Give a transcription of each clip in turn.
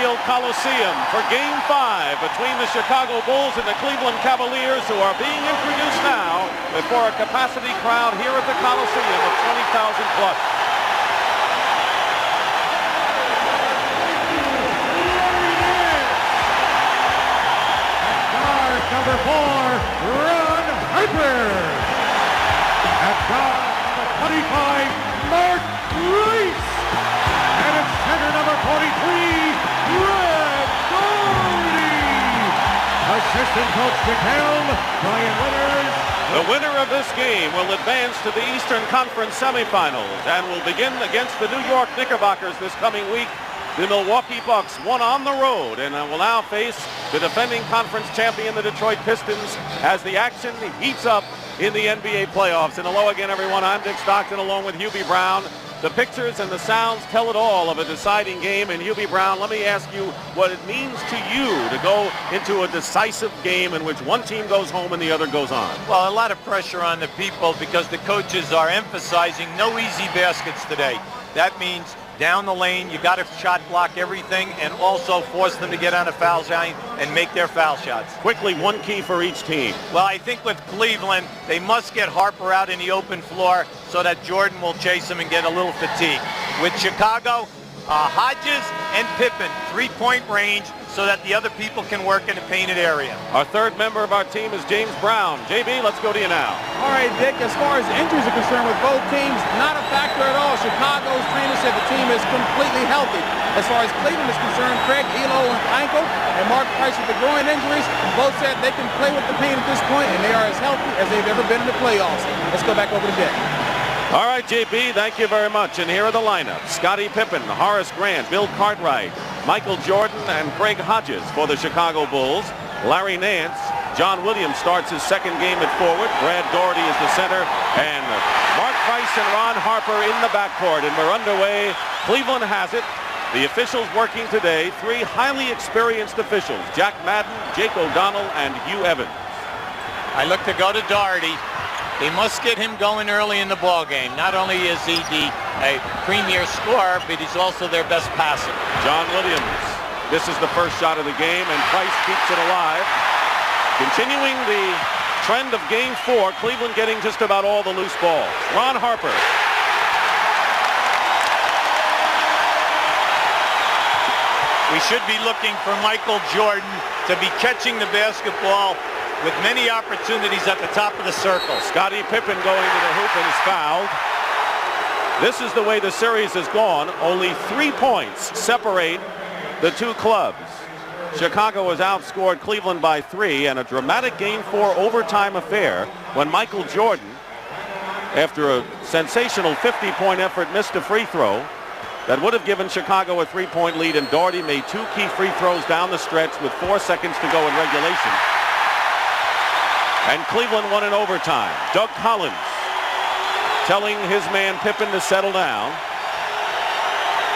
Richfield Coliseum for Game 5 between the Chicago Bulls and the Cleveland Cavaliers, who are being introduced now before a capacity crowd here at the Coliseum of 20,000 plus. Guard number 4, Ron Harper. At guard number 25, Mark Reese. And at center number 43, Craig Ehlo. Assistant coach McHelm, Brian Winters. The winner of this game will advance to the Eastern Conference semifinals and will begin against the New York Knickerbockers this coming week. The Milwaukee Bucks won on the road and will now face the defending conference champion, the Detroit Pistons, as the action heats up in the NBA playoffs. And hello again, everyone. I'm Dick Stockton along with Hubie Brown. The pictures and the sounds tell it all of a deciding game. And Hubie Brown, let me ask you what it means to you to go into a decisive game in which one team goes home and the other goes on. Well, a lot of pressure on the people because the coaches are emphasizing no easy baskets today. That means down the lane, you got to shot block everything and also force them to get on a foul line and make their foul shots. Quickly, one key for each team. Well, I think with Cleveland, they must get Harper out in the open floor so that Jordan will chase him and get a little fatigue. With Chicago, Hodges and Pippen, three-point range so that the other people can work in the painted area. Our third member of our team is James Brown. JB, let's go to you now. All right, Dick, as far as injuries are concerned with both teams, not a factor at all. Chicago's trainer said the team is completely healthy. As far as Cleveland is concerned, Craig Ehlo with ankle and Mark Price with the groin injuries, both said they can play with the pain at this point, and they are as healthy as they've ever been in the playoffs. Let's go back over to Dick. All right, JB, thank you very much. And here are the lineups. Scottie Pippen, Horace Grant, Bill Cartwright, Michael Jordan, and Craig Hodges for the Chicago Bulls. Larry Nance. John Williams starts his second game at forward. Brad Daugherty is the center. And Mark Price and Ron Harper in the backcourt. And we're underway. Cleveland has it. The officials working today, three highly experienced officials, Jack Madden, Jake O'Donnell, and Hugh Evans. I look to go to Daugherty. They must get him going early in the ball game. Not only is he a premier scorer, but he's also their best passer. John Williams. This is the first shot of the game, and Price keeps it alive. Continuing the trend of Game 4, Cleveland getting just about all the loose balls. Ron Harper. We should be looking for Michael Jordan to be catching the basketball with many opportunities at the top of the circle. Scottie Pippen going to the hoop and is fouled. This is the way the series has gone. Only 3 points separate the two clubs. Chicago has outscored Cleveland by 3, and a dramatic Game 4 overtime affair when Michael Jordan, after a sensational 50-point effort, missed a free throw that would have given Chicago a 3-point lead, and Daugherty made 2 key free throws down the stretch with 4 seconds to go in regulation. And Cleveland won in overtime. Doug Collins telling his man Pippen to settle down.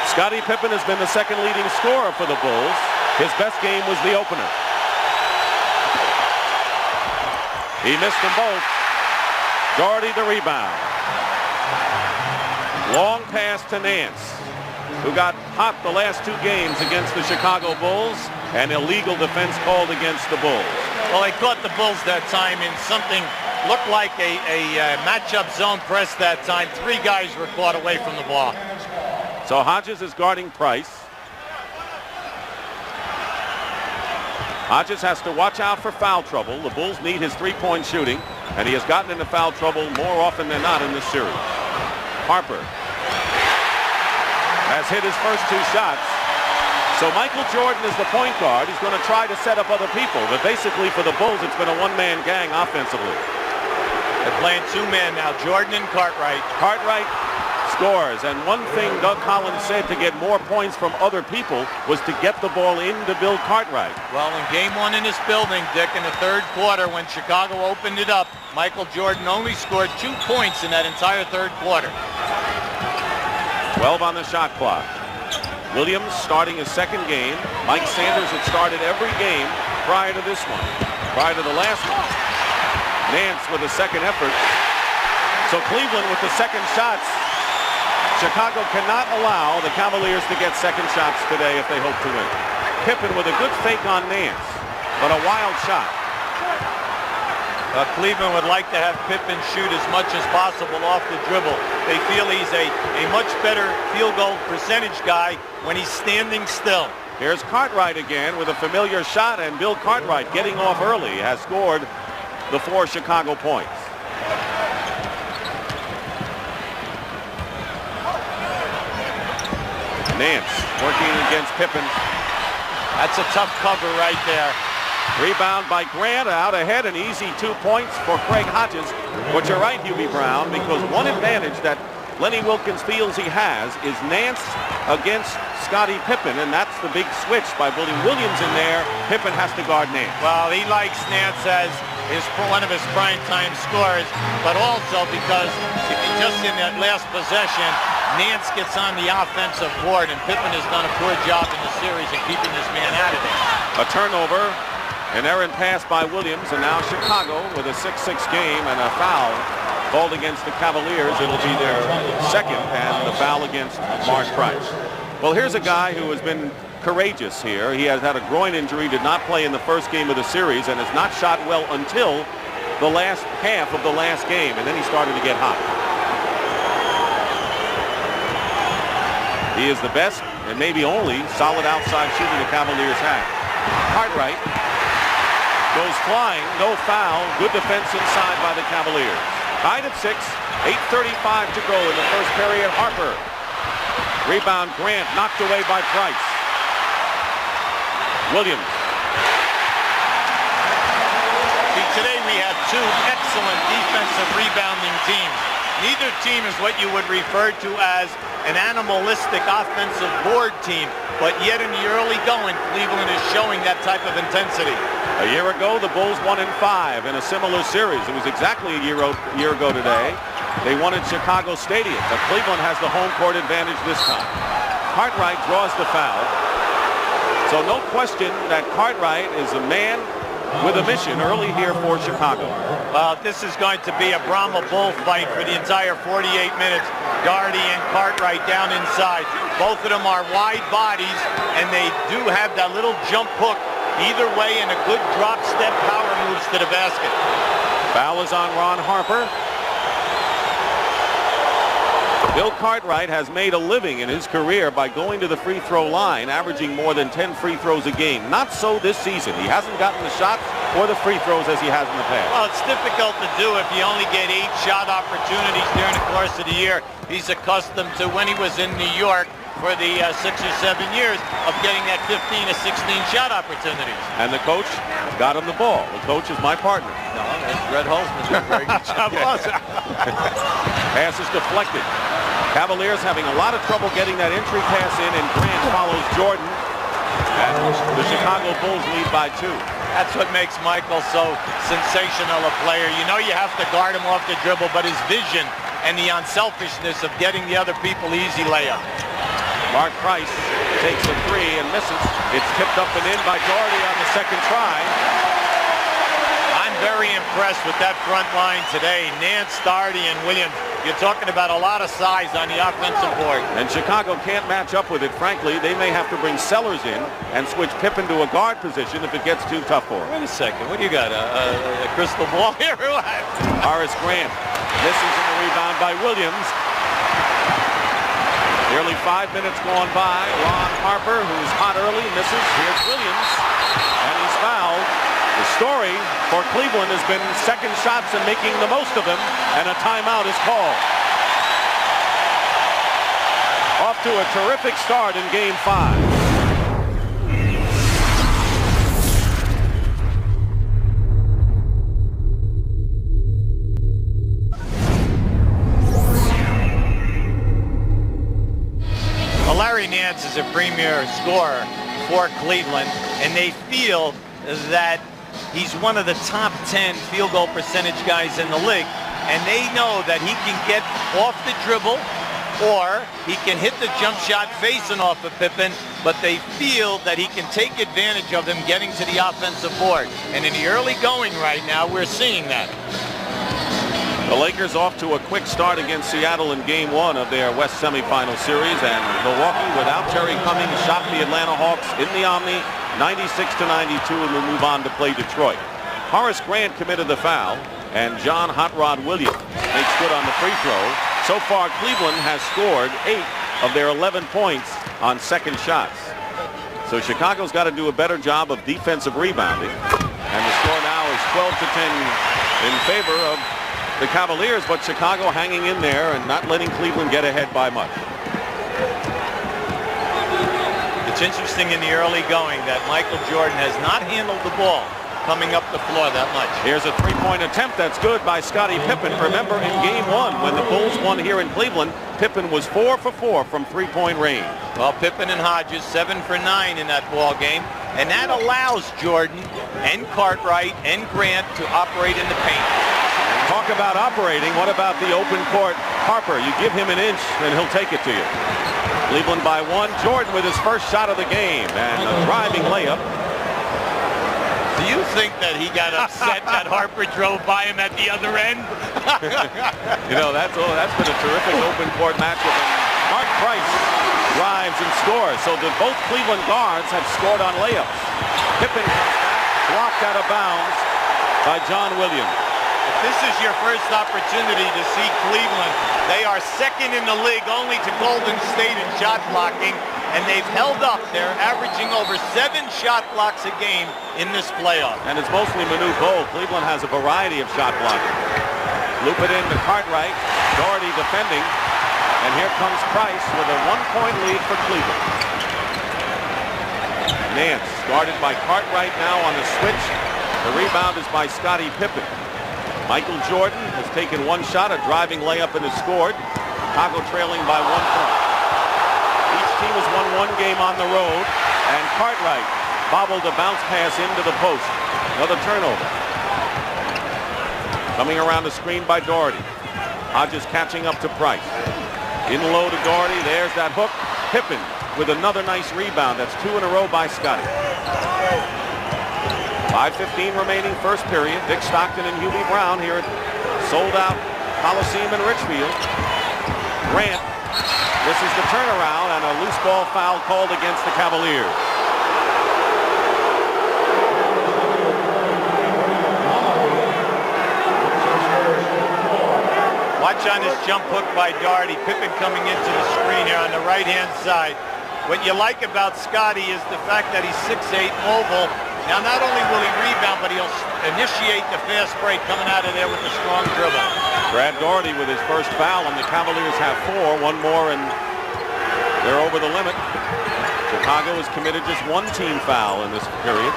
Scottie Pippen has been the second leading scorer for the Bulls. His best game was the opener. He missed them both. Daugherty the rebound. Long pass to Nance, who got hot the last 2 games against the Chicago Bulls, and illegal defense called against the Bulls. Well, they caught the Bulls that time in something looked like a matchup zone press that time. 3 guys were caught away from the ball. So Hodges is guarding Price. Hodges has to watch out for foul trouble. The Bulls need his 3-point shooting, and he has gotten into foul trouble more often than not in this series. Harper has hit his first 2 shots. So Michael Jordan is the point guard. He's going to try to set up other people. But basically for the Bulls, it's been a one-man gang offensively. They're playing 2 men now, Jordan and Cartwright. Cartwright scores. And one thing Doug Collins said to get more points from other people was to get the ball into Bill Cartwright. Well, in Game 1 in this building, Dick, in the third quarter, when Chicago opened it up, Michael Jordan only scored 2 points in that entire third quarter. 12 on the shot clock. Williams starting his second game. Mike Sanders had started every game prior to this one, prior to the last one. Nance with a second effort. So Cleveland with the second shots. Chicago cannot allow the Cavaliers to get second shots today if they hope to win. Pippen with a good fake on Nance, but a wild shot. Cleveland would like to have Pippen shoot as much as possible off the dribble. They feel he's a much better field goal percentage guy when he's standing still. Here's Cartwright again with a familiar shot, and Bill Cartwright, getting off early, has scored the 4 Chicago points. Nance working against Pippen. That's a tough cover right there. Rebound by Grant, out ahead, an easy 2 points for Craig Hodges. But you're right, Hubie Brown, because one advantage that Lenny Wilkens feels he has is Nance against Scottie Pippen, and that's the big switch. By putting Williams in there, Pippen has to guard Nance. Well, he likes Nance as one of his primetime scorers, but also because just in that last possession, Nance gets on the offensive board, and Pippen has done a poor job in the series in keeping this man out of there. A turnover, an errant pass by Williams, and now Chicago with a 6-6 game and a foul called against the Cavaliers. It'll be their second, and the foul against Mark Price. Well, here's a guy who has been courageous here. He has had a groin injury, did not play in the first game of the series, and has not shot well until the last half of the last game, and then he started to get hot. He is the best and maybe only solid outside shooter the Cavaliers have. Cartwright goes flying, no foul, good defense inside by the Cavaliers. Tied at 6, 8:35 to go in the first period. Harper. Rebound Grant, knocked away by Price. Williams. See, today we have 2 excellent defensive rebounding teams. Neither team is what you would refer to as an animalistic offensive board team, but yet in the early going, Cleveland is showing that type of intensity. A year ago, the Bulls won in 5 in a similar series. It was exactly a year ago today. They won at Chicago Stadium, but Cleveland has the home court advantage this time. Cartwright draws the foul. So no question that Cartwright is a man with a mission early here for Chicago. Well, this is going to be a Brahma bullfight for the entire 48 minutes. Daugherty and Cartwright down inside. Both of them are wide bodies, and they do have that little jump hook either way and a good drop step power moves to the basket. Foul is on Ron Harper. Bill Cartwright has made a living in his career by going to the free throw line, averaging more than 10 free throws a game. Not so this season. He hasn't gotten the shots or the free throws as he has in the past. Well, it's difficult to do if you only get 8 shot opportunities during the course of the year. He's accustomed to when he was in New York for the 6 or 7 years of getting that 15 to 16 shot opportunities. And the coach got him the ball. The coach is my partner. No, that's Red Holzman doing a very good job. Pass is deflected. Cavaliers having a lot of trouble getting that entry pass in, and Grant follows Jordan. And the Chicago Bulls lead by 2. That's what makes Michael so sensational a player. You know you have to guard him off the dribble, but his vision and the unselfishness of getting the other people easy layup. Mark Price takes a 3 and misses. It's tipped up and in by Daugherty on the second try. I'm very impressed with that front line today. Nance, Daugherty, and Williams. You're talking about a lot of size on the offensive board. And Chicago can't match up with it, frankly. They may have to bring Sellers in and switch Pippen to a guard position if it gets too tough for him. Wait a second. What do you got? A crystal ball here? Horace Grant misses in the rebound by Williams. Nearly 5 minutes gone by. Ron Harper, who's hot early, misses. Here's Williams, and he's fouled. The story for Cleveland has been second shots and making the most of them, and a timeout is called. Off to a terrific start in Game 5. Larry Nance is a premier scorer for Cleveland, and they feel that he's one of the top 10 field goal percentage guys in the league, and they know that he can get off the dribble or he can hit the jump shot facing off of Pippen, but they feel that he can take advantage of him getting to the offensive board. And in the early going right now, we're seeing that. The Lakers off to a quick start against Seattle in Game 1 of their West semifinal series, and Milwaukee, without Terry Cummings, shot the Atlanta Hawks in the Omni 96-92 and will move on to play Detroit. Horace Grant committed the foul, and John Hot Rod Williams makes good on the free throw. So far, Cleveland has scored 8 of their 11 points on second shots. So Chicago's got to do a better job of defensive rebounding, and the score now is 12-10 in favor of the Cavaliers, but Chicago hanging in there and not letting Cleveland get ahead by much. It's interesting in the early going that Michael Jordan has not handled the ball coming up the floor that much. Here's a three-point attempt that's good by Scottie Pippen. Remember, in Game 1, when the Bulls won here in Cleveland, Pippen was 4 for 4 from three-point range. Well, Pippen and Hodges 7 for 9 in that ball game, and that allows Jordan and Cartwright and Grant to operate in the paint. Talk about operating. What about the open court? Harper, you give him an inch and he'll take it to you. Cleveland by 1. Jordan with his first shot of the game and a driving layup. Do you think that he got upset that Harper drove by him at the other end? You know, that's been a terrific open court matchup. And Mark Price drives and scores. So both Cleveland guards have scored on layups. Pippen blocked out of bounds by John Williams. This is your first opportunity to see Cleveland. They are second in the league only to Golden State in shot blocking, and they've held up. They're averaging over 7 shot blocks a game in this playoff. And it's mostly Manute Bol. Cleveland has a variety of shot blocking. Loop it in to Cartwright. Daugherty defending. And here comes Price with a 1-point lead for Cleveland. Nance guarded by Cartwright now on the switch. The rebound is by Scottie Pippen. Michael Jordan has taken one shot, a driving layup, and has scored. Chicago trailing by 1 point. Each team has won one game on the road, and Cartwright bobbled a bounce pass into the post. Another turnover. Coming around the screen by Daugherty. Hodges catching up to Price. In low to Daugherty. There's that hook. Pippen with another nice rebound. That's 2 in a row by Scottie. 5:15 remaining first period. Dick Stockton and Hubie Brown here at sold-out Coliseum in Richfield. Grant, this is the turnaround, and a loose ball foul called against the Cavaliers. Watch on this jump hook by Daugherty. Pippen coming into the screen here on the right-hand side. What you like about Scottie is the fact that he's 6'8", mobile. Now, not only will he rebound, but he'll initiate the fast break coming out of there with a strong dribble. Brad Daugherty with his first foul, and the Cavaliers have 4. One more, and they're over the limit. Chicago has committed just 1 team foul in this period.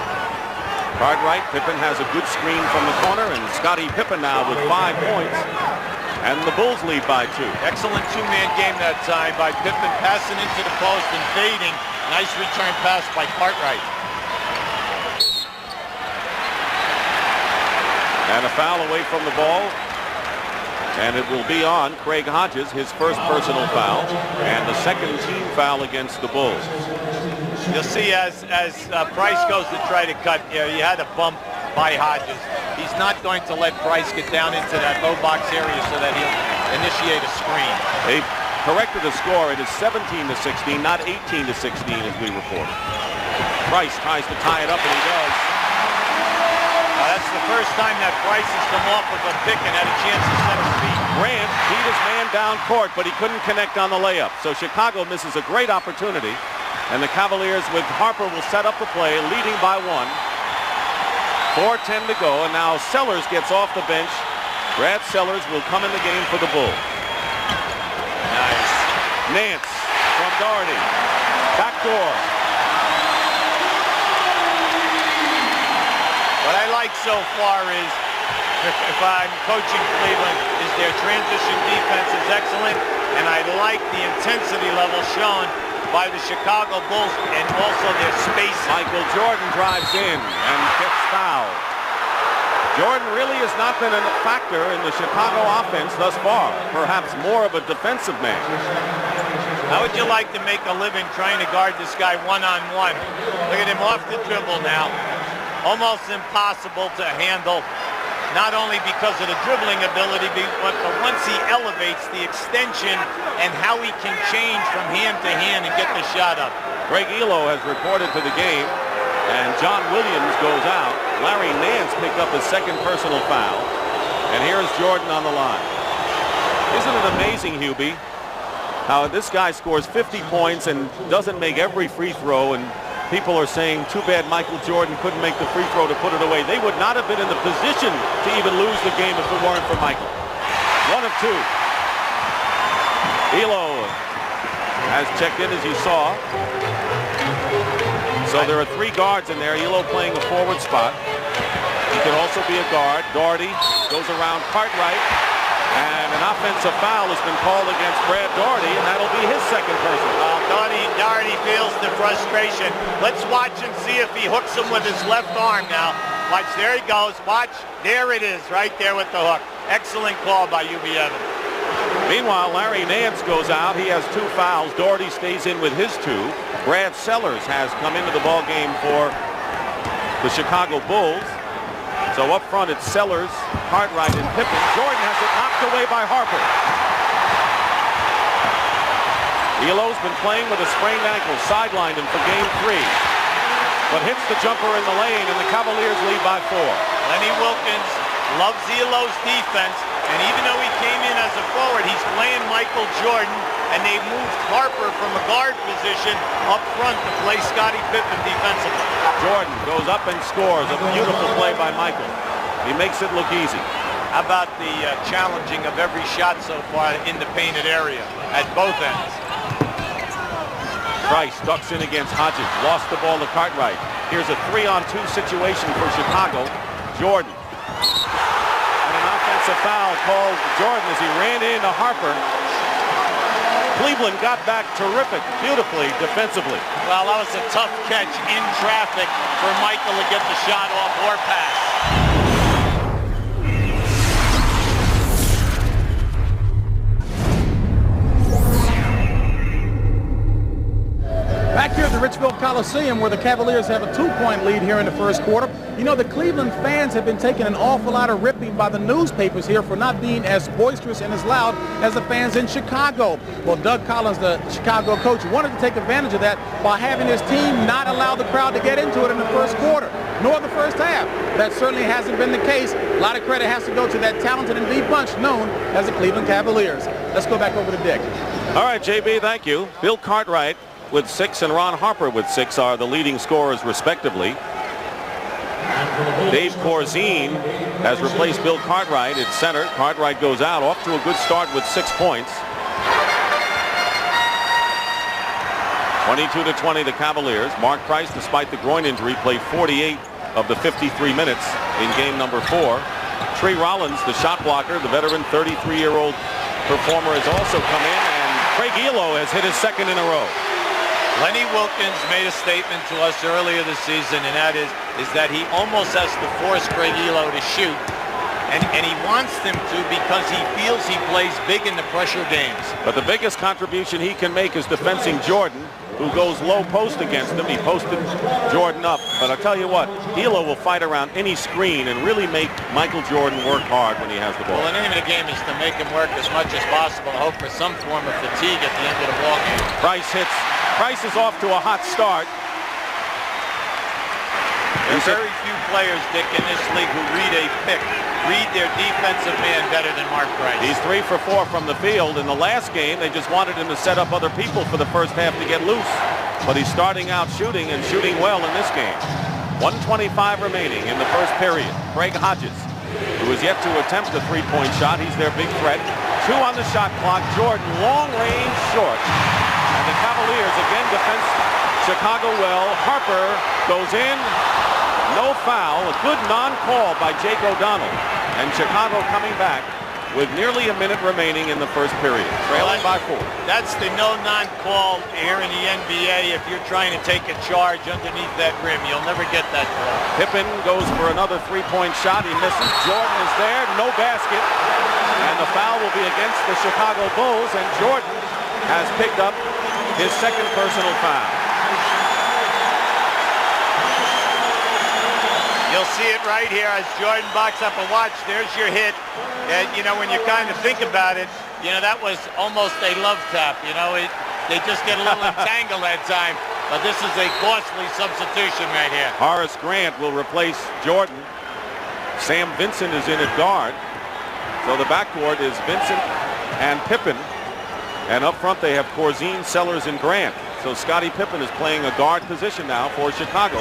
Cartwright, Pippen has a good screen from the corner, and Scottie Pippen now with 5 points. And the Bulls lead by 2. Excellent two-man game that time by Pippen, passing into the post and fading. Nice return pass by Cartwright. And a foul away from the ball. And it will be on Craig Hodges, his first personal foul, and the second team foul against the Bulls. You'll see as Price goes to try to cut, you had a bump by Hodges. He's not going to let Price get down into that low box area so that he'll initiate a screen. They corrected the score. It is 17-16, not 18-16 as we reported. Price tries to tie it up, and he does. That's the first time that Price has come off with a pick and had a chance to set his feet. Grant beat his man down court, but he couldn't connect on the layup. So Chicago misses a great opportunity, and the Cavaliers with Harper will set up the play, leading by 1. 4:10 to go, and now Sellers gets off the bench. Brad Sellers will come in the game for the Bulls. Nice. Nance from Daugherty. Backdoor. What I like so far is, if I'm coaching Cleveland, is their transition defense is excellent, and I like the intensity level shown by the Chicago Bulls and also their spacing. Michael Jordan drives in and gets fouled. Jordan really has not been a factor in the Chicago offense thus far. Perhaps more of a defensive man. How would you like to make a living trying to guard this guy one-on-one? Look at him off the dribble now. Almost impossible to handle. not only because of the dribbling ability, but once he elevates the extension and how he can change from hand to hand and get the shot up. Craig Ehlo has reported to the game, and John Williams goes out. Larry Nance picked up his second personal foul, and here's Jordan on the line. Isn't it amazing, Hubie, how this guy scores 50 points and doesn't make every free throw, and people are saying, too bad Michael Jordan couldn't make the free throw to put it away. They would not have been in the position to even lose the game if it weren't for Michael. 1 of 2. Ehlo has checked in, as you saw. So there are 3 guards in there. Ehlo playing a forward spot. He can also be a guard. Daugherty goes around Cartwright. And an offensive foul has been called against Brad Daugherty, and that'll be his second person. Daugherty feels the frustration. Let's watch and see if he hooks him with his left arm now. Watch, there he goes. Watch, there it is, right there with the hook. Excellent call by Hubie Evans. Meanwhile, Larry Nance goes out. He has 2 fouls. Daugherty stays in with his 2. Brad Sellers has come into the ball game for the Chicago Bulls. So up front, it's Sellers, Cartwright, and Pippen. Jordan has it knocked away by Harper. Ehlo's been playing with a sprained ankle, sidelined him for game 3. But hits the jumper in the lane, and the Cavaliers lead by 4. Lenny Wilkins loves Ehlo's defense, and even though he came in as a forward, he's playing Michael Jordan, and they moved Harper from a guard position up front to play Scottie Pippen defensively. Jordan goes up and scores. A beautiful play by Michael. He makes it look easy. How about the challenging of every shot so far in the painted area at both ends? Price ducks in against Hodges. Lost the ball to Cartwright. Here's a 3-on-2 situation for Chicago. Jordan. And an offensive foul called Jordan as he ran into Harper. Cleveland got back terrific, beautifully defensively. Well, that was a tough catch in traffic for Michael to get the shot off or pass. Back here at the Richfield Coliseum, where the Cavaliers have a 2-point lead here in the first quarter. You know, the Cleveland fans have been taking an awful lot of ripping by the newspapers here for not being as boisterous and as loud as the fans in Chicago. Well, Doug Collins, the Chicago coach, wanted to take advantage of that by having his team not allow the crowd to get into it in the first quarter, nor the first half. That certainly hasn't been the case. A lot of credit has to go to that talented and deep bunch known as the Cleveland Cavaliers. Let's go back over to Dick. All right, JB, thank you. Bill Cartwright with 6 and Ron Harper with 6 are the leading scorers respectively. Dave Corzine has replaced Bill Cartwright at center. Cartwright goes out, off to a good start with 6 points. 22-20 the Cavaliers. Mark Price, despite the groin injury, played 48 of the 53 minutes in game number 4. Trey Rollins, the shot blocker, the veteran 33-year-old performer, has also come in, and Craig Ehlo has hit his second in a row. Lenny Wilkins made a statement to us earlier this season, and that is that he almost has to force Craig Ehlo to shoot. And he wants them to because he feels he plays big in the pressure games. But the biggest contribution he can make is defending Jordan, who goes low post against him. He posted Jordan up. But I'll tell you what, Ehlo will fight around any screen and really make Michael Jordan work hard when he has the ball. Well, the name of the game is to make him work as much as possible and hope for some form of fatigue at the end of the ball game. Price hits. Price is off to a hot start. There's very few players, Dick, in this league who read a pick, read their defensive man better than Mark Price. He's 3 for 4 from the field. In the last game, they just wanted him to set up other people for the first half to get loose. But he's starting out shooting and shooting well in this game. 1:25 remaining in the first period. Craig Hodges, who is yet to attempt a 3-point shot. He's their big threat. 2 on the shot clock. Jordan, long range, short. And the Cavaliers again defend Chicago well. Harper goes in. No foul. A good non-call by Jake O'Donnell. And Chicago coming back with nearly a minute remaining in the first period. Trailing by 4. That's the no non-call here in the NBA. If you're trying to take a charge underneath that rim, you'll never get that call. Pippen goes for another 3-point shot. He misses. Jordan is there. No basket. And the foul will be against the Chicago Bulls. And Jordan has picked up his second personal foul. You You'll see it right here as Jordan backs up a watch. There's your hit. And, you know, when you kind of think about it, you know, that was almost a love tap. You know, they just get a little entangled that time. But this is a costly substitution right here. Horace Grant will replace Jordan. Sam Vincent is in at guard. So the backcourt is Vincent and Pippen. And up front they have Corzine, Sellers, and Grant. So Scottie Pippen is playing a guard position now for Chicago.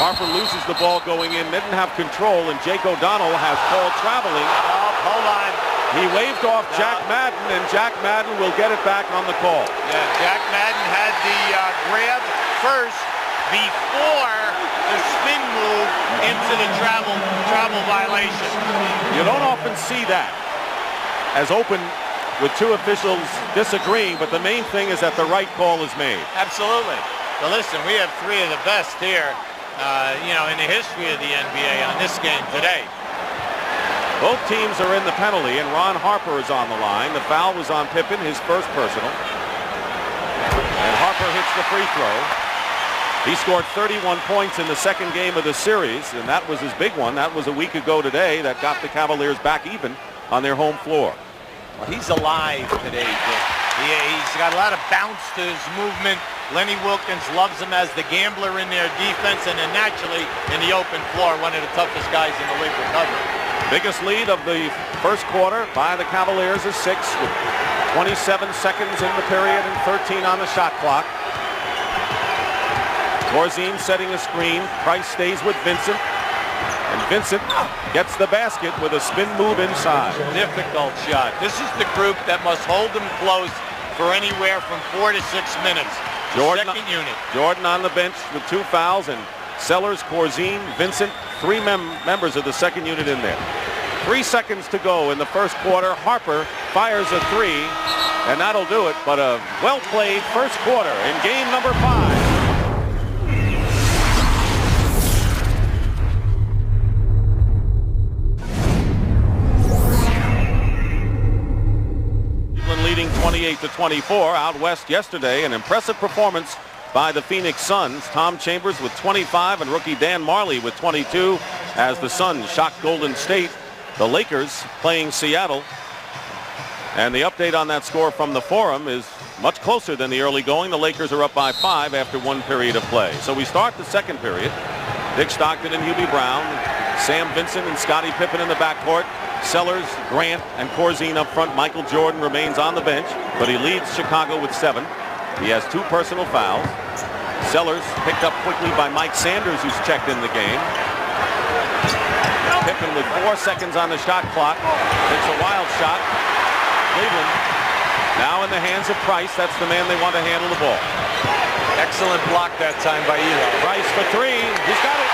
Harper loses the ball going in, didn't have control, and Jake O'Donnell has called traveling. Oh, hold on. He waved off Jack Madden, and Jack Madden will get it back on the call. Yeah, Jack Madden had the grab first before the spin move into the travel violation. You don't often see that as open with two officials disagreeing, but the main thing is that the right call is made. Absolutely. But listen, we have three of the best here, you know, in the history of the NBA on this game today. Both teams are in the penalty, and Ron Harper is on the line. The foul was on Pippen, his first personal. And Harper hits the free throw. He scored 31 points in the second game of the series, and that was his big one. That was a week ago today that got the Cavaliers back even on their home floor. Well, he's alive today, Dick. He's got a lot of bounce to his movement. Lenny Wilkins loves him as the gambler in their defense, and then naturally in the open floor, one of the toughest guys in the league to cover. Biggest lead of the first quarter by the Cavaliers is 6 with 27 seconds in the period and 13 on the shot clock. Corzine setting a screen. Price stays with Vincent. And Vincent gets the basket with a spin move inside. Difficult shot. This is the group that must hold them close for anywhere from 4 to 6 minutes. Second unit. Jordan on the bench with 2 fouls, and Sellers, Corzine, Vincent, 3 members of the second unit in there. 3 seconds to go in the first quarter. Harper fires a 3, and that'll do it. But a well-played first quarter in game number 5. Leading 28-24 out west yesterday. An impressive performance by the Phoenix Suns. Tom Chambers with 25 and rookie Dan Marley with 22 as the Suns shocked Golden State. The Lakers playing Seattle. And the update on that score from the Forum is much closer than the early going. The Lakers are up by 5 after 1 period of play. So we start the second period. Dick Stockton and Hubie Brown. Sam Vincent and Scottie Pippen in the backcourt. Sellers, Grant, and Corzine up front. Michael Jordan remains on the bench, but he leads Chicago with 7. He has 2 personal fouls. Sellers picked up quickly by Mike Sanders, who's checked in the game. Pippen with 4 seconds on the shot clock. It's a wild shot. Cleveland now in the hands of Price. That's the man they want to handle the ball. Excellent block that time by Ehlo. Price for 3. He's got it.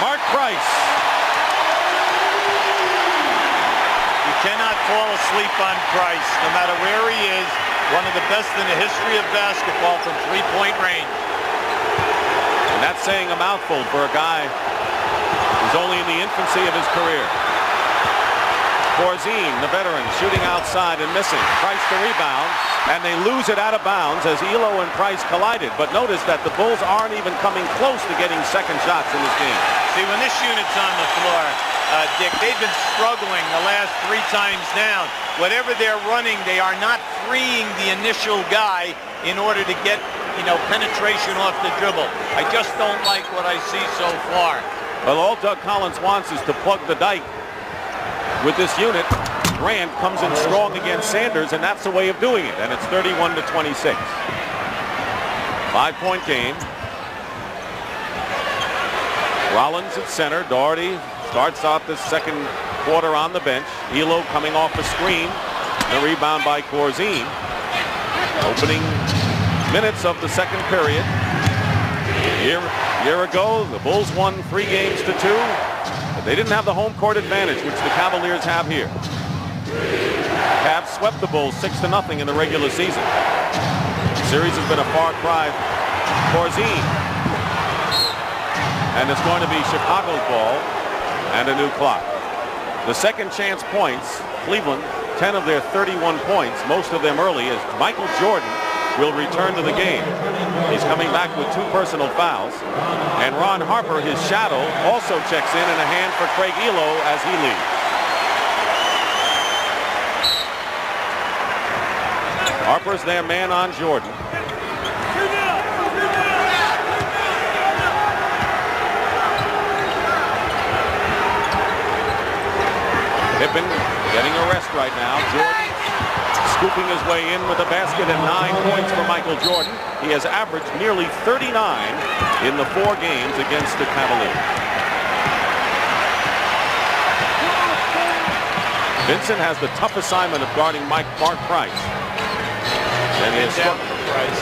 Mark Price. Cannot fall asleep on Price, no matter where he is. One of the best in the history of basketball from 3-point range. And that's saying a mouthful for a guy who's only in the infancy of his career. Corzine, the veteran, shooting outside and missing. Price the rebound, and they lose it out of bounds as Ehlo and Price collided. But notice that the Bulls aren't even coming close to getting second shots in this game. See, when this unit's on the floor, Dick, they've been struggling the last 3 times down. Whatever they're running, they are not freeing the initial guy in order to get, you know, penetration off the dribble. I just don't like what I see so far. Well, all Doug Collins wants is to plug the dike with this unit. Grant comes in strong against Sanders, and that's the way of doing it. And it's 31-26. 5-point game. Rollins at center. Daugherty starts off the second quarter on the bench. Ehlo coming off a screen. The rebound by Corzine. Opening minutes of the second period. Year ago, the Bulls won 3 games to 2. But they didn't have the home court advantage, which the Cavaliers have here. Cavs swept the Bulls 6-0 in the regular season. The series has been a far cry. Corzine. And it's going to be Chicago's ball and a new clock. The second chance points, Cleveland, 10 of their 31 points, most of them early, as Michael Jordan will return to the game. He's coming back with 2 personal fouls. And Ron Harper, his shadow, also checks in, and a hand for Craig Ehlo as he leaves. Harper's their man on Jordan. Pippen getting a rest right now. Jordan scooping his way in with a basket and 9 points for Michael Jordan. He has averaged nearly 39 in the 4 games against the Cavaliers. Vincent has the tough assignment of guarding Mark Price. And he has struck Price.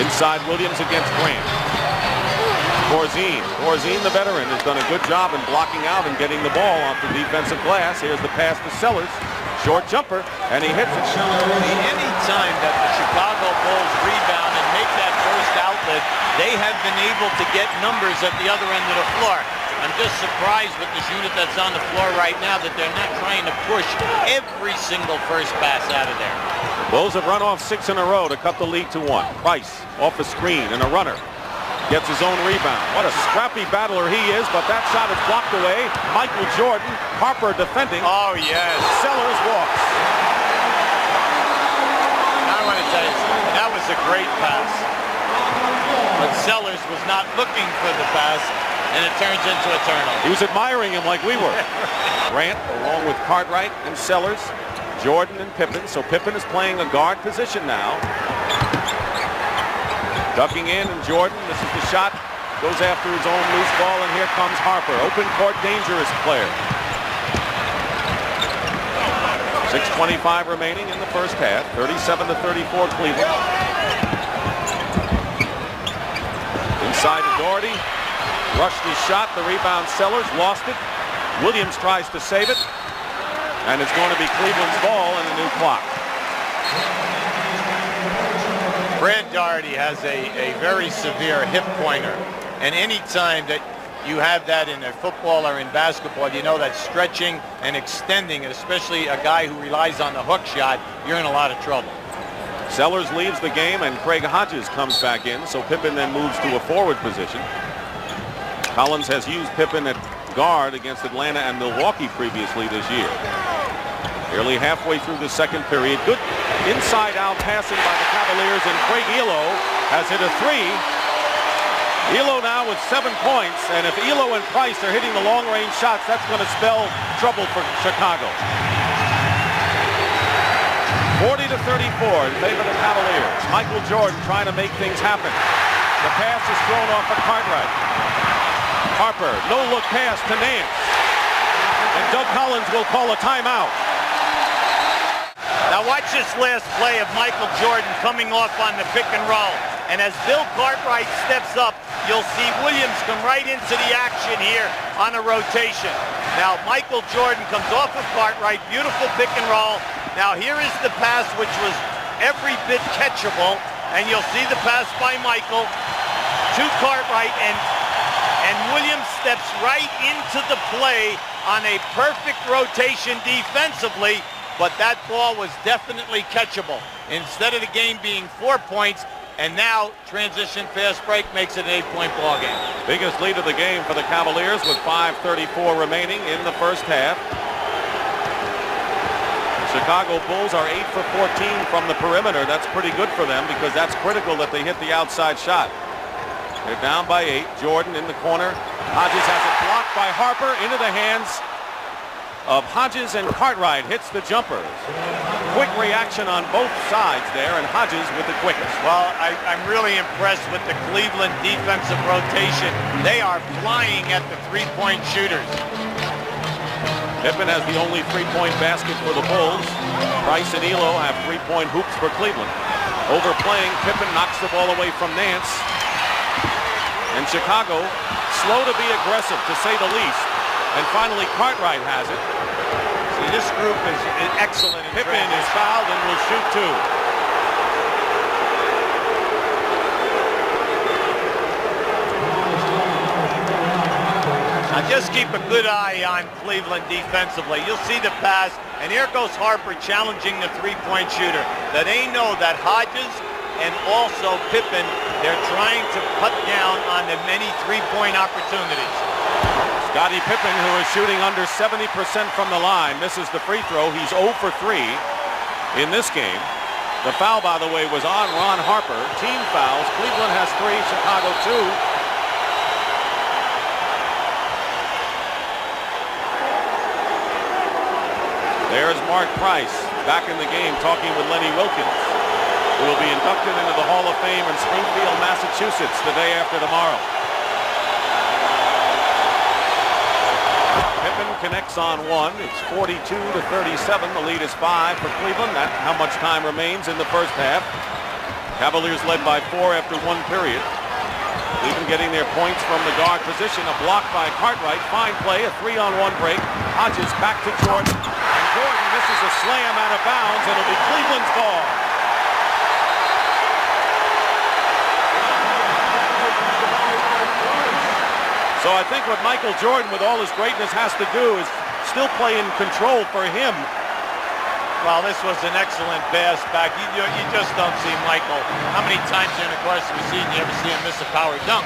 Inside Williams against Grant. Corzine, the veteran, has done a good job in blocking out and getting the ball off the defensive glass. Here's the pass to Sellers. Short jumper, and he hits it. Any time that the Chicago Bulls rebound and make that first outlet, they have been able to get numbers at the other end of the floor. I'm just surprised with this unit that's on the floor right now that they're not trying to push every single first pass out of there. Bulls have run off 6 in a row to cut the lead to 1. Price off a screen and a runner. Gets his own rebound. What a scrappy battler he is, but that shot is blocked away. Michael Jordan, Harper defending. Oh, yes. Sellers walks. I want to tell you something. That was a great pass. But Sellers was not looking for the pass, and it turns into a turnover. He was admiring him like we were. Grant, along with Cartwright and Sellers, Jordan and Pippen. So Pippen is playing a guard position now. Ducking in, and Jordan, this is the shot, goes after his own loose ball, and here comes Harper. Open court, dangerous player. 6:25 remaining in the first half. 37-34 Cleveland. Inside to Daugherty. Rushed his shot. The rebound Sellers. Lost it. Williams tries to save it. And it's going to be Cleveland's ball and a new clock. Brad Daugherty has a very severe hip pointer. And any time that you have that in a football or in basketball, you know that stretching and extending, especially a guy who relies on the hook shot, you're in a lot of trouble. Sellers leaves the game, and Craig Hodges comes back in, so Pippen then moves to a forward position. Collins has used Pippen at guard against Atlanta and Milwaukee previously this year. Nearly halfway through the second period. Good inside-out passing by the Cavaliers, and Craig Ehlo has hit a 3. Ehlo now with 7 points, and if Ehlo and Price are hitting the long-range shots, that's going to spell trouble for Chicago. 40-34 in favor of the Cavaliers. Michael Jordan trying to make things happen. The pass is thrown off of Cartwright. Harper, no-look pass to Nance. And Doug Collins will call a timeout. Now watch this last play of Michael Jordan coming off on the pick and roll. And as Bill Cartwright steps up, you'll see Williams come right into the action here on a rotation. Now Michael Jordan comes off of Cartwright, beautiful pick and roll. Now here is the pass, which was every bit catchable. And you'll see the pass by Michael to Cartwright, and Williams steps right into the play on a perfect rotation defensively. But that ball was definitely catchable. Instead of the game being 4 points, and now transition fast break makes it an 8-point ball game. Biggest lead of the game for the Cavaliers with 5:34 remaining in the first half. The Chicago Bulls are 8 for 14 from the perimeter. That's pretty good for them because that's critical that they hit the outside shot. They're down by 8. Jordan in the corner. Hodges has it blocked by Harper into the hands of Hodges, and Cartwright hits the jumpers. Quick reaction on both sides there, and Hodges with the quickest. Well, I'm really impressed with the Cleveland defensive rotation. They are flying at the three-point shooters. Pippen has the only three-point basket for the Bulls. Price and Ehlo have three-point hoops for Cleveland. Overplaying, Pippen knocks the ball away from Nance. And Chicago, slow to be aggressive, to say the least. And finally, Cartwright has it. See, this group is excellent. Pippen is fouled and will shoot 2. I Just keep a good eye on Cleveland defensively. You'll see the pass, and here goes Harper challenging the three-point shooter. That they know that Hodges and also Pippen, they're trying to cut down on the many three-point opportunities. Scottie Pippen, who is shooting under 70% from the line, misses the free throw. He's 0 for 3 in this game. The foul, by the way, was on Ron Harper. Team fouls. Cleveland has 3, Chicago 2. There's Mark Price back in the game talking with Lenny Wilkins, who will be inducted into the Hall of Fame in Springfield, Massachusetts the day after tomorrow. Pippen connects on one. It's 42-37. The lead is 5 for Cleveland. That's how much time remains in the first half. Cavaliers led by 4 after 1 period. Cleveland getting their points from the guard position. A block by Cartwright. Fine play. A 3-on-1 break. Hodges back to Jordan. And Jordan misses a slam out of bounds. It'll be Cleveland's ball. So I think what Michael Jordan, with all his greatness, has to do is still play in control for him. Well, this was an excellent pass back. You just don't see Michael. How many times during the course of the season you ever see him miss a power dunk?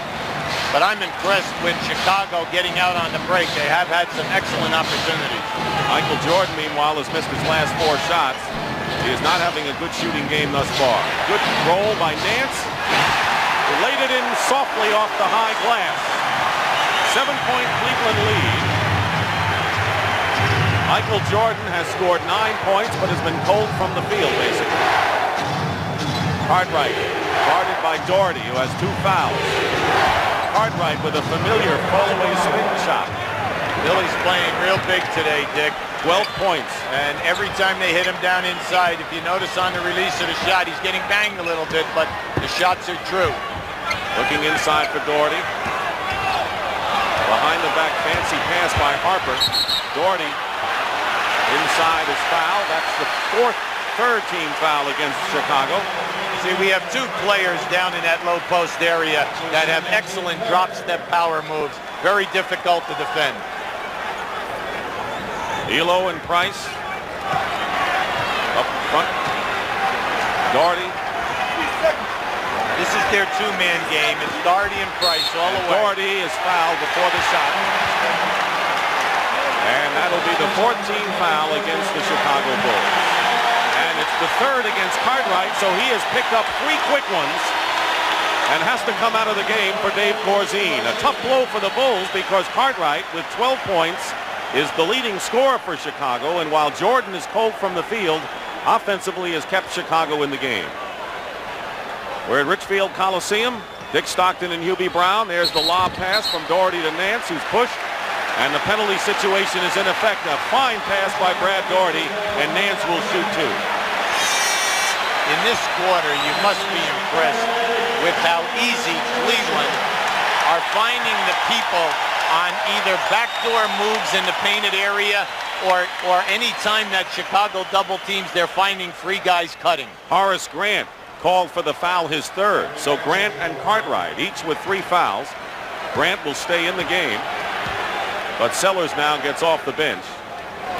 But I'm impressed with Chicago getting out on the break. They have had some excellent opportunities. Michael Jordan, meanwhile, has missed his last 4 shots. He is not having a good shooting game thus far. Good roll by Nance. Laid it in softly off the high glass. 7-point Cleveland lead. Michael Jordan has scored 9 points, but has been cold from the field, basically. Cartwright, guarded by Daugherty, who has 2 fouls. Cartwright with a familiar fall-away spin shot. Billy's playing real big today, Dick. 12 points. And every time they hit him down inside, if you notice on the release of the shot, he's getting banged a little bit, but the shots are true. Looking inside for Daugherty. Behind the back, fancy pass by Harper. Daugherty inside is foul. That's the 3rd team foul against Chicago. See, we have 2 players down in that low post area that have excellent drop step power moves. Very difficult to defend. Ehlo and Price up front. Daugherty. This is their 2-man game. It's Daugherty and Price all the way. Daugherty is fouled before the shot. And that'll be the 14th foul against the Chicago Bulls. And it's the 3rd against Cartwright, so he has picked up 3 quick ones and has to come out of the game for Dave Corzine. A tough blow for the Bulls because Cartwright, with 12 points, is the leading scorer for Chicago, and while Jordan is cold from the field, offensively has kept Chicago in the game. We're at Richfield Coliseum. Dick Stockton and Hubie Brown. There's the lob pass from Daugherty to Nance, who's pushed. And the penalty situation is in effect. A fine pass by Brad Daugherty, and Nance will shoot 2. In this quarter, you must be impressed with how easy Cleveland are finding the people on either backdoor moves in the painted area or any time that Chicago double teams, they're finding 3 guys cutting. Horace Grant called for the foul, his 3rd. So Grant and Cartwright, each with 3 fouls. Grant will stay in the game, but Sellers now gets off the bench.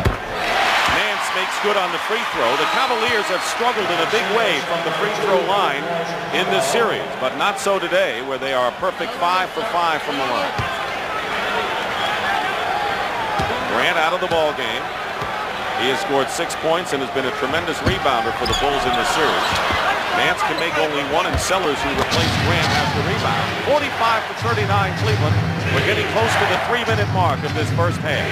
Nance makes good on the free throw. The Cavaliers have struggled in a big way from the free throw line in this series, but not so today, where they are a perfect 5 for 5 from the line. Grant out of the ball game. He has scored 6 points and has been a tremendous rebounder for the Bulls in this series. Nance can make only 1, and Sellers, who replaced Grant, has the rebound. 45-39 Cleveland. We're getting close to the 3-minute mark of this first half.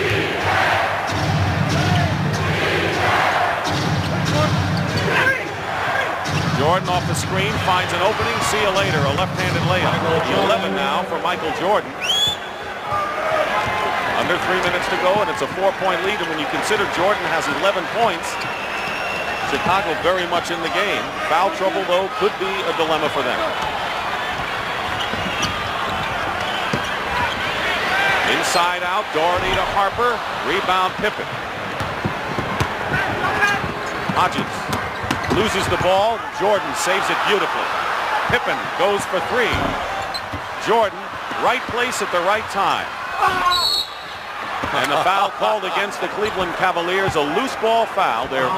Jordan off the screen, finds an opening. See you later. A left-handed layup. 11 now for Michael Jordan. Under 3 minutes to go, and it's a 4-point lead. And when you consider Jordan has 11 points, Chicago very much in the game. Foul trouble, though, could be a dilemma for them. Inside out, Daugherty to Harper. Rebound, Pippen. Hodges loses the ball. Jordan saves it beautifully. Pippen goes for 3. Jordan, right place at the right time. And the foul called against the Cleveland Cavaliers, a loose ball foul, their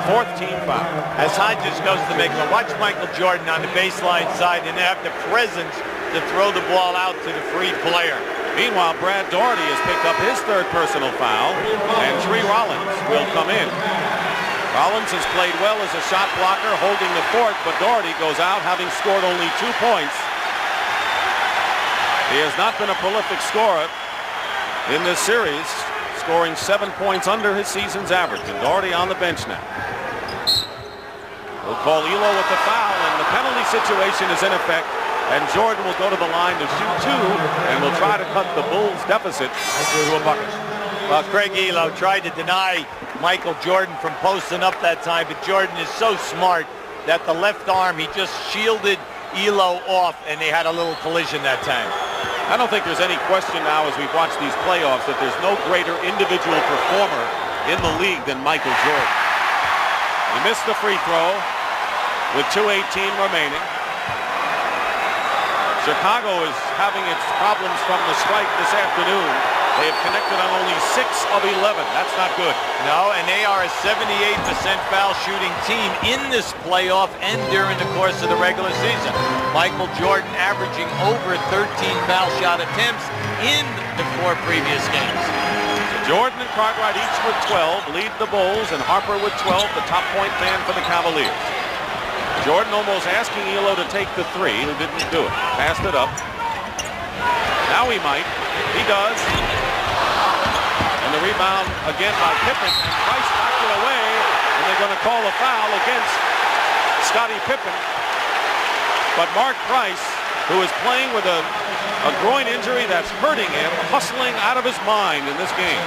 4th team foul. As Hodges goes to make it, watch Michael Jordan on the baseline side and have the presence to throw the ball out to the free player. Meanwhile, Brad Daugherty has picked up his 3rd personal foul, and Tree Rollins will come in. Rollins has played well as a shot blocker, holding the fort, but Daugherty goes out having scored only 2 points. He has not been a prolific scorer in this series, scoring 7 points under his season's average, and Daugherty on the bench now. We'll call Ehlo with the foul, and the penalty situation is in effect, and Jordan will go to the line to shoot 2, and will try to cut the Bulls' deficit to a bucket. Craig Ehlo tried to deny Michael Jordan from posting up that time, but Jordan is so smart that the left arm, he just shielded Ehlo off, and they had a little collision that time. I don't think there's any question now as we've watched these playoffs that there's no greater individual performer in the league than Michael Jordan. He missed the free throw with 2:18 remaining. Chicago is having its problems from the strike this afternoon. They have connected on only 6 of 11. That's not good. No, and they are a 78% foul shooting team in this playoff and during the course of the regular season. Michael Jordan averaging over 13 foul shot attempts in the 4 previous games. So Jordan and Cartwright each with 12 lead the Bulls, and Harper with 12, the top point man for the Cavaliers. Jordan almost asking Ehlo to take the 3, who didn't do it. Passed it up. Now he might. He does. And the rebound again by Pippen. And Price knocked it away. And they're going to call a foul against Scottie Pippen. But Mark Price, who is playing with a groin injury that's hurting him, hustling out of his mind in this game.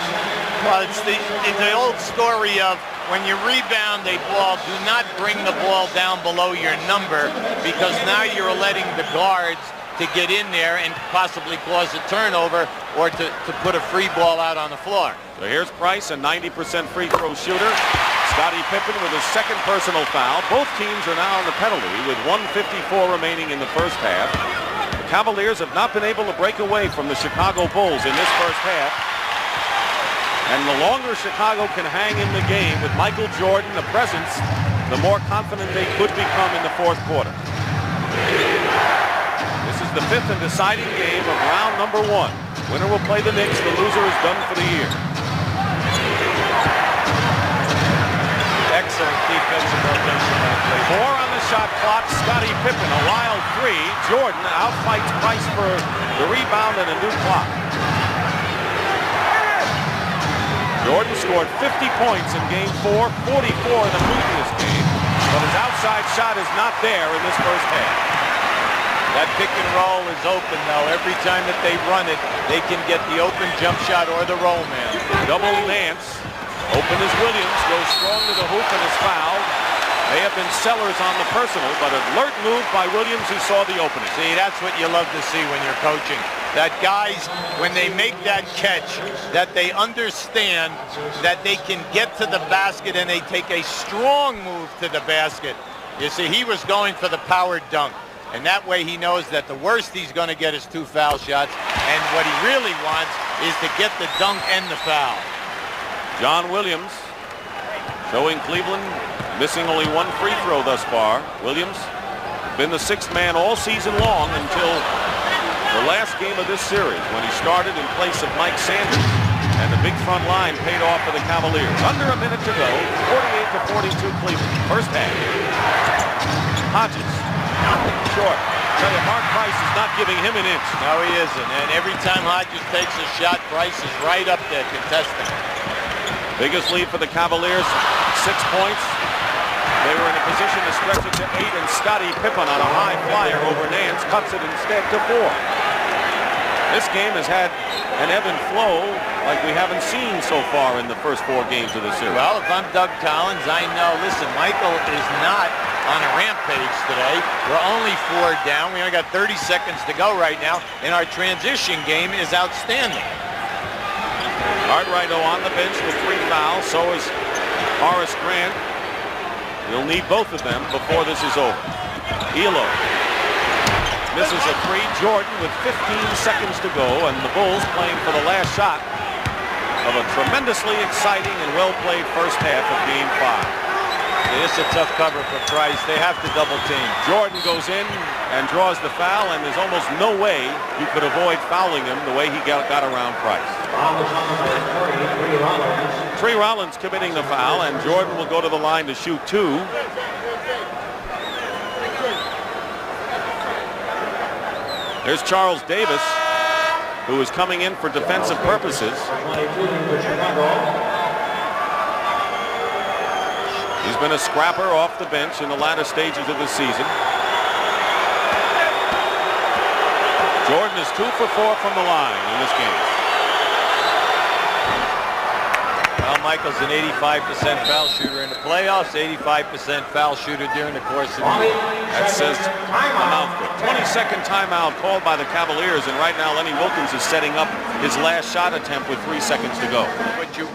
Well, it's the old story of when you rebound a ball, do not bring the ball down below your number, because now you're letting the guards to get in there and possibly cause a turnover or to put a free ball out on the floor. So here's Price, a 90% free throw shooter. Scottie Pippen with his 2nd personal foul. Both teams are now on the penalty with 1:54 remaining in the first half. The Cavaliers have not been able to break away from the Chicago Bulls in this first half. And the longer Chicago can hang in the game with Michael Jordan, the presence, the more confident they could become in the 4th quarter. This is the 5th and deciding game of round number 1. Winner will play the Knicks. The loser is done for the year. Excellent defensive rotation. 4 on the shot clock. Scottie Pippen, a wild 3. Jordan outfights Price for the rebound and a new clock. Jordan scored 50 points in game 4, 44 in the previous game, but his outside shot is not there in this first half. That pick and roll is open, though. Every time that they run it, they can get the open jump shot or the roll man. Double Nance. Open as Williams, goes strong to the hoop and is fouled. They have been sellers on the personal, but an alert move by Williams, who saw the opening. See, that's what you love to see when you're coaching. That guys, when they make that catch, that they understand that they can get to the basket and they take a strong move to the basket. You see, he was going for the powered dunk. And that way he knows that the worst he's going to get is 2 foul shots. And what he really wants is to get the dunk and the foul. John Williams showing Cleveland missing only 1 free throw thus far. Williams been the 6th man all season long until the last game of this series, when he started in place of Mike Sanders, and the big front line paid off for the Cavaliers. Under a minute to go, 48-42 Cleveland. First half. Hodges, short. Tell you, Mark Price is not giving him an inch. No, he isn't. And every time Hodges takes a shot, Price is right up there contesting. Biggest lead for the Cavaliers, 6 points. They were in a position to stretch it to 8, and Scottie Pippen on a high flyer over Nance cuts it instead to 4. This game has had an ebb and flow like we haven't seen so far in the first 4 games of the series. Well, if I'm Doug Collins, I know, listen, Michael is not on a rampage today. We're only 4 down. We only got 30 seconds to go right now, and our transition game is outstanding. Cartwright on the bench with 3 fouls. So is Horace Grant. You'll need both of them before this is over. Ehlo misses a 3. Jordan with 15 seconds to go, and the Bulls playing for the last shot of a tremendously exciting and well-played first half of Game 5. It's a tough cover for Price. They have to double team. Jordan goes in and draws the foul, and there's almost no way you could avoid fouling him the way he got around Price. Tree Rollins committing the foul, and Jordan will go to the line to shoot 2. There's Charles Davis, who is coming in for defensive purposes. He's been a scrapper off the bench in the latter stages of the season. Jordan is 2 for 4 from the line in this game. Well, Michael's an 85% foul shooter in the playoffs, 85% foul shooter during the course of the year. That says a mouthful. 22nd timeout called by the Cavaliers, and right now Lenny Wilkins is setting up his last shot attempt with 3 seconds to go. What you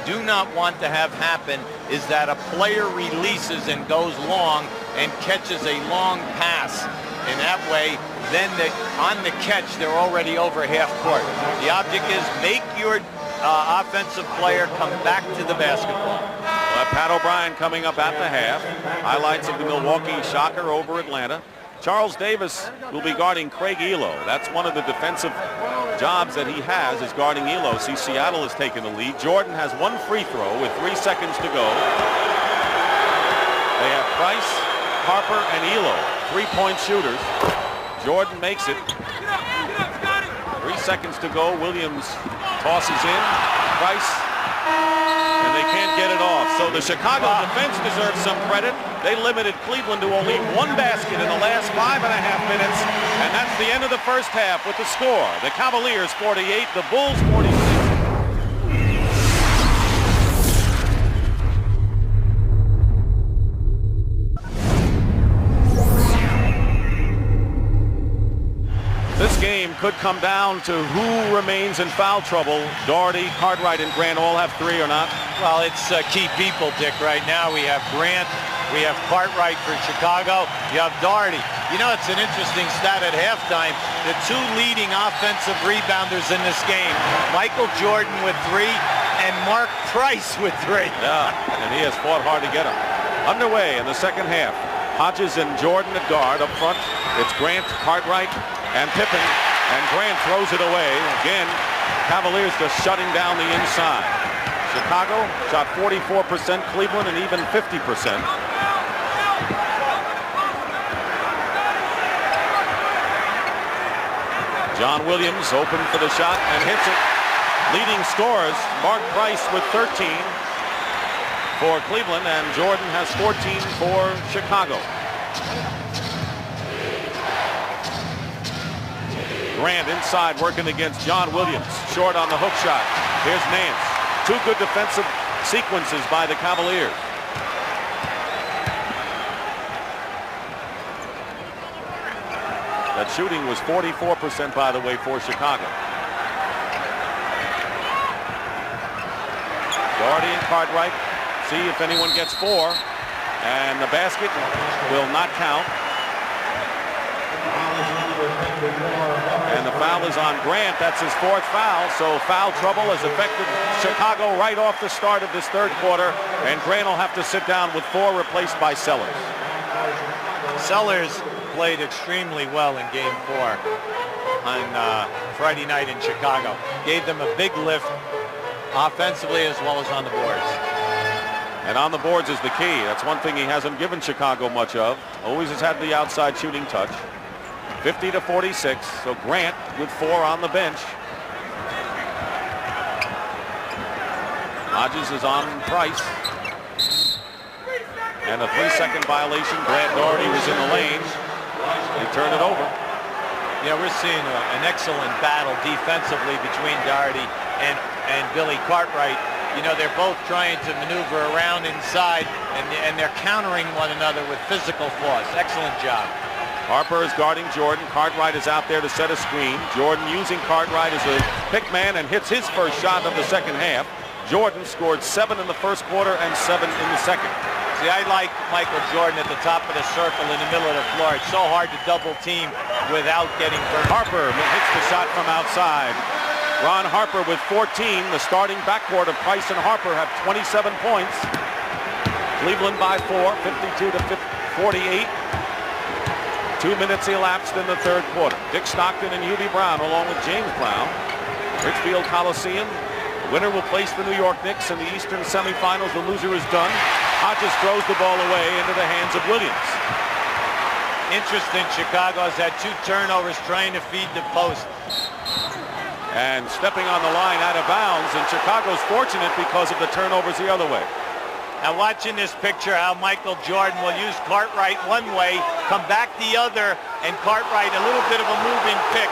do not want to have happen is that a player releases and goes long and catches a long pass. In that way, then on the catch, they're already over half court. The object is make your offensive player come back to the basketball. Well, Pat O'Brien coming up at the half. Highlights of the Milwaukee Shocker over Atlanta. Charles Davis will be guarding Craig Ehlo. That's one of the defensive jobs that he has, is guarding Ehlo. See, Seattle has taken the lead. Jordan has 1 free throw with 3 seconds to go. They have Price, Harper, and Ehlo, 3-point shooters. Jordan makes it. 3 seconds to go. Williams tosses in. Price, and they can't get it off. So the Chicago defense deserves some credit. They limited Cleveland to only 1 basket in the last 5.5 minutes, and that's the end of the first half with the score. The Cavaliers 48, the Bulls 46. This game could come down to who remains in foul trouble. Daugherty, Cartwright, and Grant all have 3 or not. Well, it's key people, Dick. Right now we have Grant, we have Cartwright for Chicago, you have Daugherty. You know, it's an interesting stat at halftime. The 2 leading offensive rebounders in this game, Michael Jordan with 3 and Mark Price with 3. Yeah, and he has fought hard to get them. Underway in the second half. Hodges and Jordan at guard. Up front, it's Grant, Cartwright, and Pippen, and Grant throws it away. Again, Cavaliers just shutting down the inside. Chicago shot 44%, Cleveland and even 50%. John Williams open for the shot and hits it. Leading scorers, Mark Price with 13 for Cleveland, and Jordan has 14 for Chicago. Grant inside working against John Williams. Short on the hook shot. Here's Nance. 2 good defensive sequences by the Cavaliers. That shooting was 44%, by the way, for Chicago. Daugherty and Cartwright see if anyone gets 4. And the basket will not count. And the foul is on Grant. That's his 4th foul. So foul trouble has affected Chicago right off the start of this 3rd quarter. And Grant will have to sit down with 4, replaced by Sellers. Sellers played extremely well in Game 4 on Friday night in Chicago. Gave them a big lift offensively as well as on the boards. And on the boards is the key. That's one thing he hasn't given Chicago much of. Always has had the outside shooting touch. 50-46. So Grant with 4 on the bench. Hodges is on Price. And a 3-second violation. Grant Daugherty was in the lane. They turned it over. Yeah, we're seeing an excellent battle defensively between Daugherty and Billy Cartwright. You know, they're both trying to maneuver around inside, and they're countering one another with physical force. Excellent job. Harper is guarding Jordan. Cartwright is out there to set a screen. Jordan using Cartwright as a pick man and hits his first shot of the second half. Jordan scored 7 in the first quarter and 7 in the second. See, I like Michael Jordan at the top of the circle in the middle of the floor. It's so hard to double team without getting burned. Harper hits the shot from outside. Ron Harper with 14. The starting backcourt of Price and Harper have 27 points. Cleveland by 4, 52 to 48. 2 minutes elapsed in the third quarter. Dick Stockton and Hubie Brown along with James Brown. Richfield Coliseum. The winner will place the New York Knicks in the Eastern semifinals. The loser is done. Hodges throws the ball away into the hands of Williams. Interesting, Chicago has had 2 turnovers trying to feed the post. And stepping on the line out of bounds, and Chicago's fortunate because of the turnovers the other way. Now watching this picture, how Michael Jordan will use Cartwright one way, come back the other, and Cartwright a little bit of a moving pick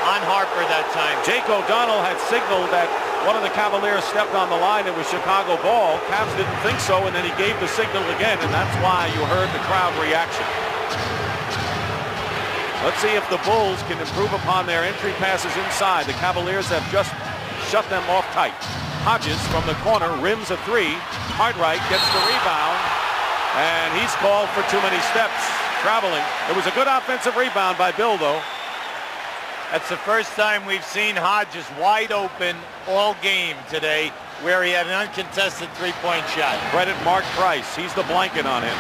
on Harper that time. Jake O'Donnell had signaled that one of the Cavaliers stepped on the line. It was Chicago ball. Cavs didn't think so, and then he gave the signal again, and that's why you heard the crowd reaction. Let's see if the Bulls can improve upon their entry passes inside. The Cavaliers have just shut them off tight. Hodges from the corner rims a 3. Cartwright gets the rebound, and he's called for too many steps traveling. It was a good offensive rebound by Bill, though. That's the first time we've seen Hodges wide open all game today, where he had an uncontested three-point shot. Credit Mark Price. He's the blanket on him.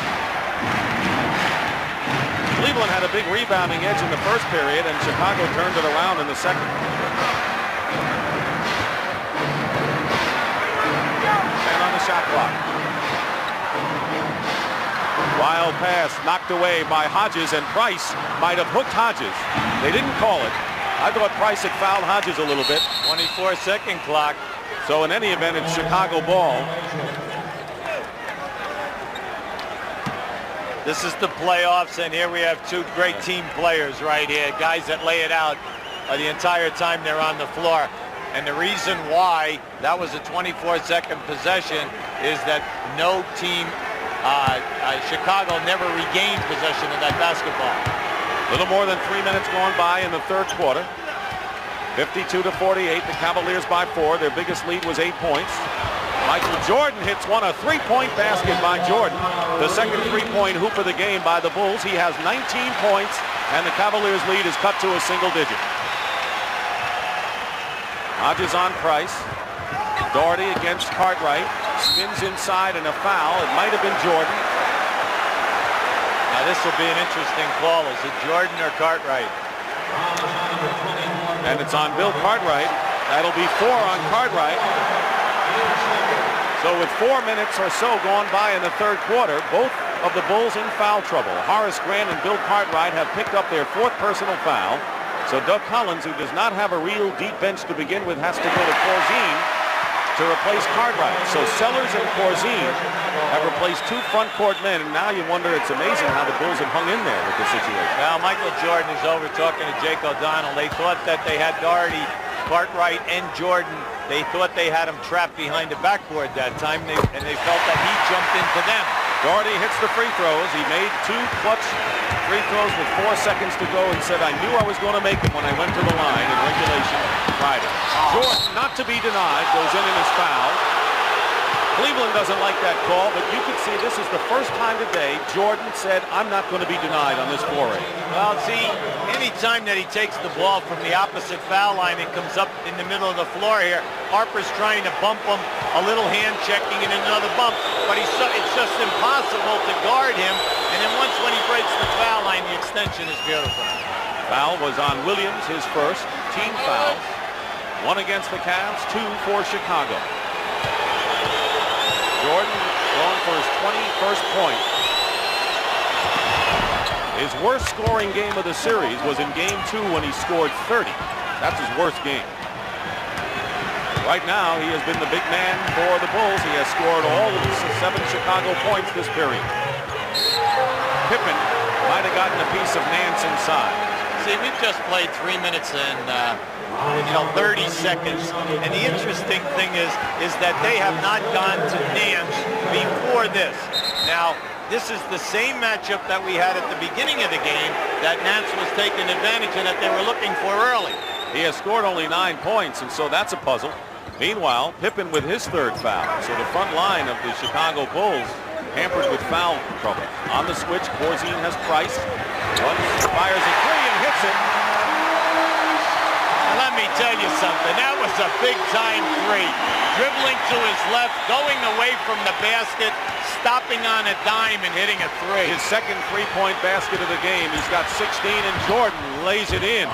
Cleveland had a big rebounding edge in the first period, and Chicago turned it around in the second. And on the shot clock. Wild pass knocked away by Hodges, and Price might have hooked Hodges. They didn't call it. I thought Price had fouled Hodges a little bit. 24-second clock. So in any event, it's Chicago ball. This is the playoffs, and here we have 2 great team players right here, guys that lay it out the entire time they're on the floor. And the reason why that was a 24-second possession is that no team, Chicago never regained possession of that basketball. A little more than 3 minutes gone by in the third quarter. 52 to 48, the Cavaliers by 4. Their biggest lead was 8 points. Michael Jordan hits one, a three-point basket by Jordan. The second three-point hoop of the game by the Bulls. He has 19 points, and the Cavaliers' lead is cut to a single digit. Hodges on Price. Daugherty against Cartwright. Spins inside and a foul. It might have been Jordan. Now this will be an interesting call. Is it Jordan or Cartwright? And it's on Bill Cartwright. That'll be 4 on Cartwright. So with 4 minutes or so gone by in the third quarter, both of the Bulls in foul trouble. Horace Grant and Bill Cartwright have picked up their 4th personal foul. So Doug Collins, who does not have a real deep bench to begin with, has to go to Corzine to replace Cartwright. So Sellers and Corzine have replaced 2 front court men, and now you wonder, it's amazing how the Bulls have hung in there with the situation. Now Michael Jordan is over talking to Jake O'Donnell. They thought that they had Daugherty, Cartwright, and Jordan. They thought they had him trapped behind the backboard that time, and they felt that he jumped into them. Daugherty hits the free throws. He made 2 clutch free throws with 4 seconds to go and said, I knew I was going to make them when I went to the line in regulation Friday. Jordan, not to be denied, goes in and is fouled. Cleveland doesn't like that call, but you can see this is the first time today Jordan said, I'm not going to be denied on this foray. Well, see, any time that he takes the ball from the opposite foul line and comes up in the middle of the floor here, Harper's trying to bump him, a little hand checking and another bump, but it's just impossible to guard him. And then once when he breaks the foul line, the extension is beautiful. Foul was on Williams, his first. Team fouls. 1 against the Cavs, 2 for Chicago. Jordan going for his 21st point. His worst scoring game of the series was in game 2 when he scored 30. That's his worst game. Right now, he has been the big man for the Bulls. He has scored all of the 7 Chicago points this period. Pippen might have gotten a piece of Nance inside. See, we've just played 3 minutes and 30 seconds. And the interesting thing is that they have not gone to Nance before this. Now, this is the same matchup that we had at the beginning of the game that Nance was taking advantage of, that they were looking for early. He has scored only 9 points, and so that's a puzzle. Meanwhile, Pippen with his 3rd foul. So the front line of the Chicago Bulls hampered with foul trouble. On the switch, Corzine has Price. Runs, fires a 3 and hits it. Let me tell you something. That was a big-time three. Dribbling to his left, going away from the basket, stopping on a dime and hitting a three. His second three-point basket of the game. He's got 16, and Jordan lays it in.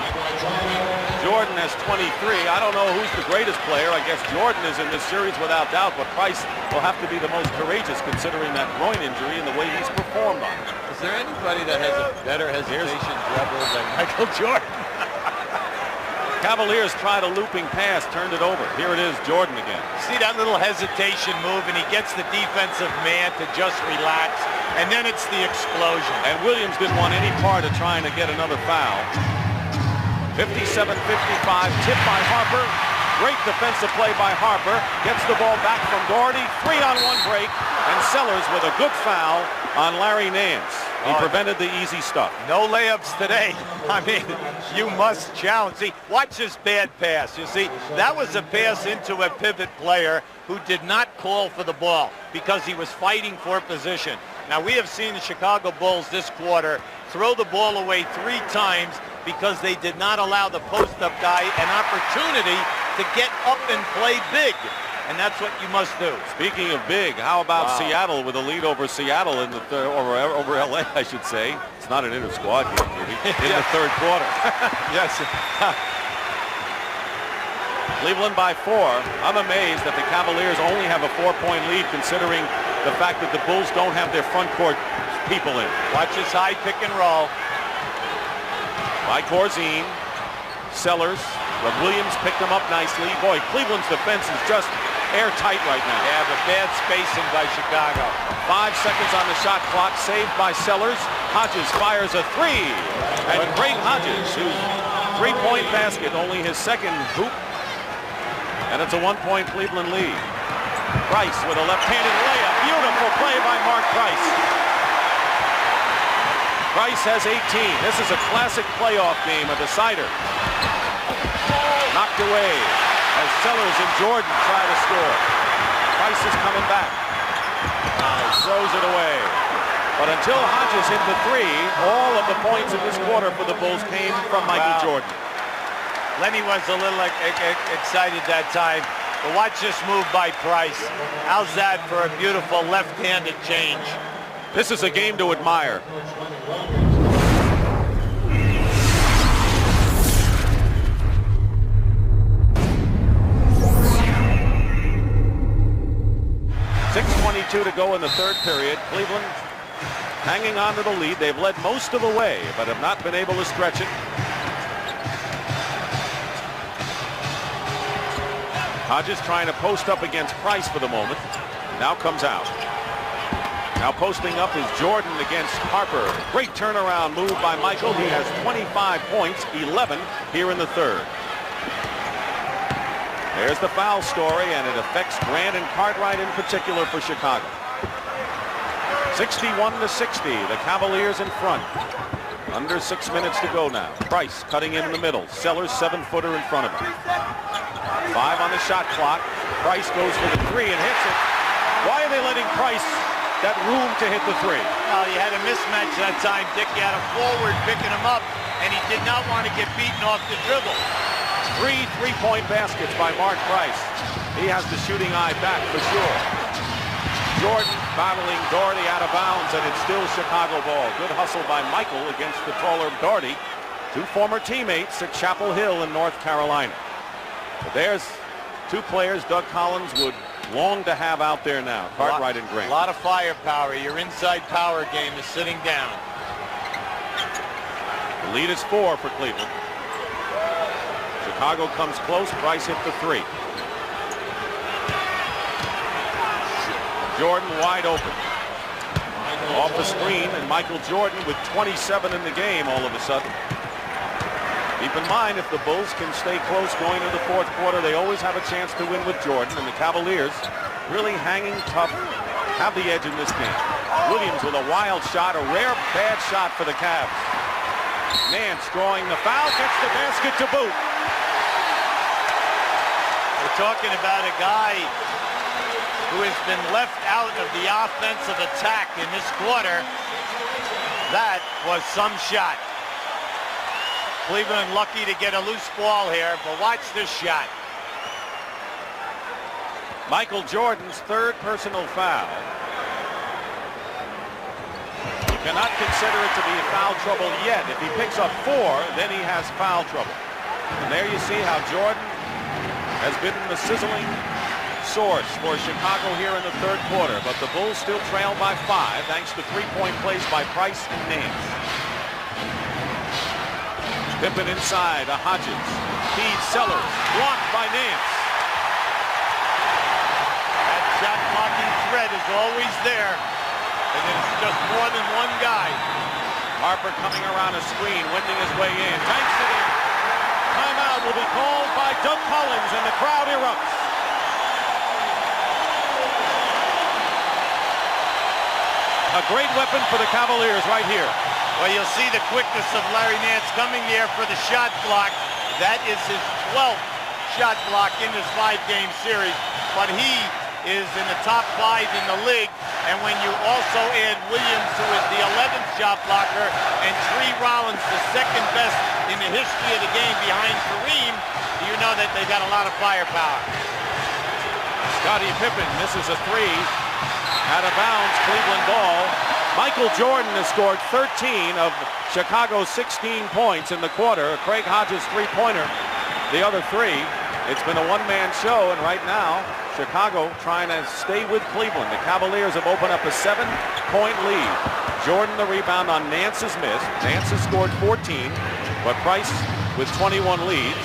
Jordan has 23. I don't know who's the greatest player. I guess Jordan is in this series without doubt, but Price will have to be the most courageous considering that groin injury and the way he's performed on it. Is there anybody that has a better hesitation dribble than Michael Jordan? Cavaliers tried a looping pass, turned it over. Here it is, Jordan again. See that little hesitation move, and he gets the defensive man to just relax, and then it's the explosion. And Williams didn't want any part of trying to get another foul. 57-55, tipped by Harper. Great defensive play by Harper. Gets the ball back from Daugherty. 3-on-1 break, and Sellers with a good foul on Larry Nance. He prevented the easy stuff. No layups today. I mean, you must challenge. See, watch this bad pass. You see, that was a pass into a pivot player who did not call for the ball because he was fighting for position. Now, we have seen the Chicago Bulls this quarter throw the ball away 3 times because they did not allow the post-up guy an opportunity to get up and play big. And that's what you must do. Speaking of big, how about Seattle with a lead over Seattle in the over LA, I should say. It's not an inter-squad game, maybe, in the third quarter. Yes. Cleveland by 4. I'm amazed that the Cavaliers only have a 4-point lead considering the fact that the Bulls don't have their front court people in. Watch his high pick and roll. By Corzine. Sellers. But Williams picked them up nicely. Boy, Cleveland's defense is just airtight right now. They have a bad spacing by Chicago. 5 seconds on the shot clock, saved by Sellers. Hodges fires a 3. And Craig Hodges, whose 3-point basket, only his second hoop. And it's a 1-point Cleveland lead. Price with a left-handed layup. Beautiful play by Mark Price. Price has 18. This is a classic playoff game, a decider. Knocked away as Sellers and Jordan try to score. Price is coming back. Throws it away. But until Hodges hit the 3, all of the points in this quarter for the Bulls came from Michael Jordan. Lenny was a little excited that time. But watch this move by Price. How's that for a beautiful left-handed change? This is a game to admire. .6:22 to go in the third period. Cleveland hanging on to the lead. They've led most of the way, but have not been able to stretch it. Hodges trying to post up against Price for the moment. Now comes out. Now posting up is Jordan against Harper. Great turnaround move by Michael. He has 25 points, 11 here in the third. There's the foul story, and it affects Grant and Cartwright in particular for Chicago. 61-60, the Cavaliers in front. Under 6 minutes to go now. Price cutting in the middle. Sellers 7-footer in front of him. 5 on the shot clock. Price goes for the 3 and hits it. Why are they letting Price that room to hit the 3? Well, you had a mismatch that time, Dick. You had a forward picking him up, and he did not want to get beaten off the dribble. 3 3-point baskets by Mark Price. He has the shooting eye back for sure. Jordan battling Daugherty out of bounds, and it's still Chicago ball. Good hustle by Michael against the taller Daugherty. 2 former teammates at Chapel Hill in North Carolina. But there's 2 players Doug Collins would long to have out there now, Cartwright and Grant. A lot of firepower. Your inside power game is sitting down. The lead is 4 for Cleveland. Chicago comes close. Price hit the 3. Jordan wide open. Off the screen, and Michael Jordan with 27 in the game all of a sudden. Keep in mind, if the Bulls can stay close going into the fourth quarter, they always have a chance to win with Jordan, and the Cavaliers really hanging tough, have the edge in this game. Williams with a wild shot, a rare bad shot for the Cavs. Nance drawing the foul, gets the basket to boot. We're talking about a guy who has been left out of the offensive attack in this quarter. That was some shot. Cleveland lucky to get a loose ball here, but watch this shot. Michael Jordan's third personal foul. You cannot consider it to be foul trouble yet. If he picks up 4, then he has foul trouble. And there you see how Jordan has been the sizzling source for Chicago here in the third quarter. But the Bulls still trail by 5 thanks to three-point plays by Price and Nance. Pippen inside to Hodges. Feeds Sellers. Blocked by Nance. Shot blocking threat is always there, and it's just more than one guy. Harper coming around a screen, winding his way in. Banks it in. Timeout will be called by Doug Collins, and the crowd erupts. A great weapon for the Cavaliers right here. Well, you'll see the quickness of Larry Nance coming there for the shot block. That is his 12th shot block in this 5-game series, but he is in the top 5 in the league, and when you also add Williams, who is the 11th shot blocker, and Tree Rollins, the second best in the history of the game behind Kareem, you know that they got a lot of firepower. Scottie Pippen misses a 3. Out of bounds, Cleveland ball. Michael Jordan has scored 13 of Chicago's 16 points in the quarter. Craig Hodges' three-pointer, the other 3. It's been a one-man show, and right now, Chicago trying to stay with Cleveland. The Cavaliers have opened up a 7-point lead. Jordan the rebound on Nance's miss. Nance has scored 14, but Price with 21 leads.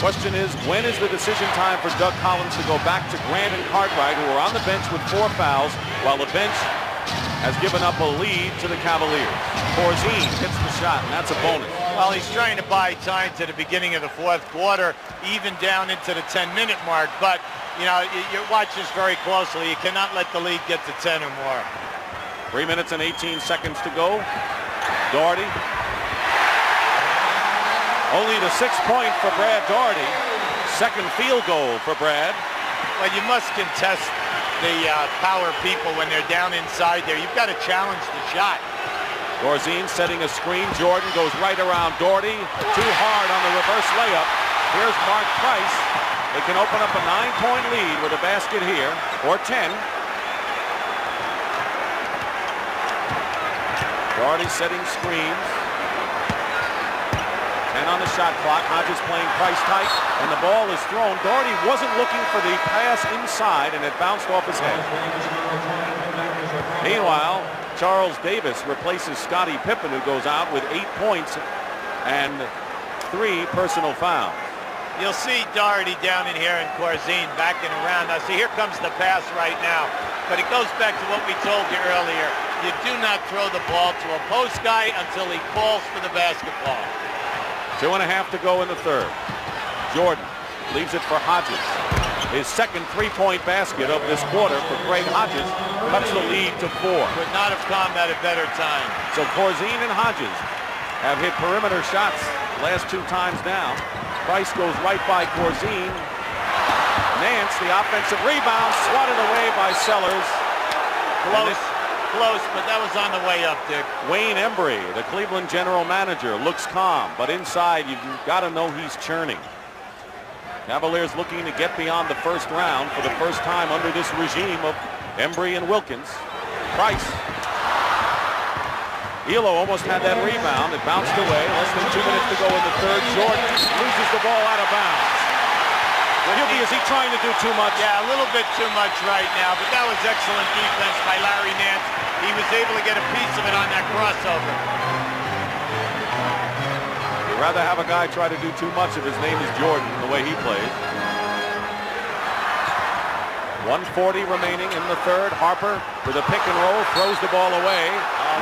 Question is, when is the decision time for Doug Collins to go back to Grant and Cartwright, who are on the bench with 4 fouls, while the bench has given up a lead to the Cavaliers. Corzine hits the shot, and that's a bonus. Well, he's trying to buy time to the beginning of the fourth quarter, even down into the 10-minute mark. But, you know, you watch this very closely. You cannot let the lead get to 10 or more. 3 minutes and 18 seconds to go. Daugherty. Only the 6th point for Brad Daugherty. Second field goal for Brad. Well, you must contest the power people when they're down inside there. You've got to challenge the shot. Corzine setting a screen. Jordan goes right around Daugherty. Too hard on the reverse layup. Here's Mark Price. They can open up a 9-point lead with a basket here, or 10. Daugherty setting screens. 10 on the shot clock. Hodges playing Price tight, and the ball is thrown. Daugherty wasn't looking for the pass inside, and it bounced off his head. Meanwhile, Charles Davis replaces Scottie Pippen, who goes out with 8 points and 3 personal fouls. You'll see Daugherty down in here and Corzine backing around. Now, see, here comes the pass right now. But it goes back to what we told you earlier. You do not throw the ball to a post guy until he calls for the basketball. 2.5 to go in the third. Jordan leaves it for Hodges. His second 3-point basket of this quarter for Craig Hodges cuts the lead to 4. Could not have come at a better time. So Corzine and Hodges have hit perimeter shots last 2 times down. Price goes right by Corzine. Nance, the offensive rebound, swatted away by Sellers. Close, but that was on the way up, Dick. Wayne Embry, the Cleveland general manager, looks calm, but inside you've got to know he's churning. Cavaliers looking to get beyond the first round for the first time under this regime of Embry and Wilkins. Price. Ehlo almost had that rebound. It bounced away. Less than 2 minutes to go in the third. Jordan loses the ball out of bounds. Is he trying to do too much? Yeah, a little bit too much right now, but that was excellent defense by Larry Nance. He was able to get a piece of it on that crossover. You'd rather have a guy try to do too much if his name is Jordan, the way he plays. 1:40 remaining in the third. Harper with a pick and roll, throws the ball away.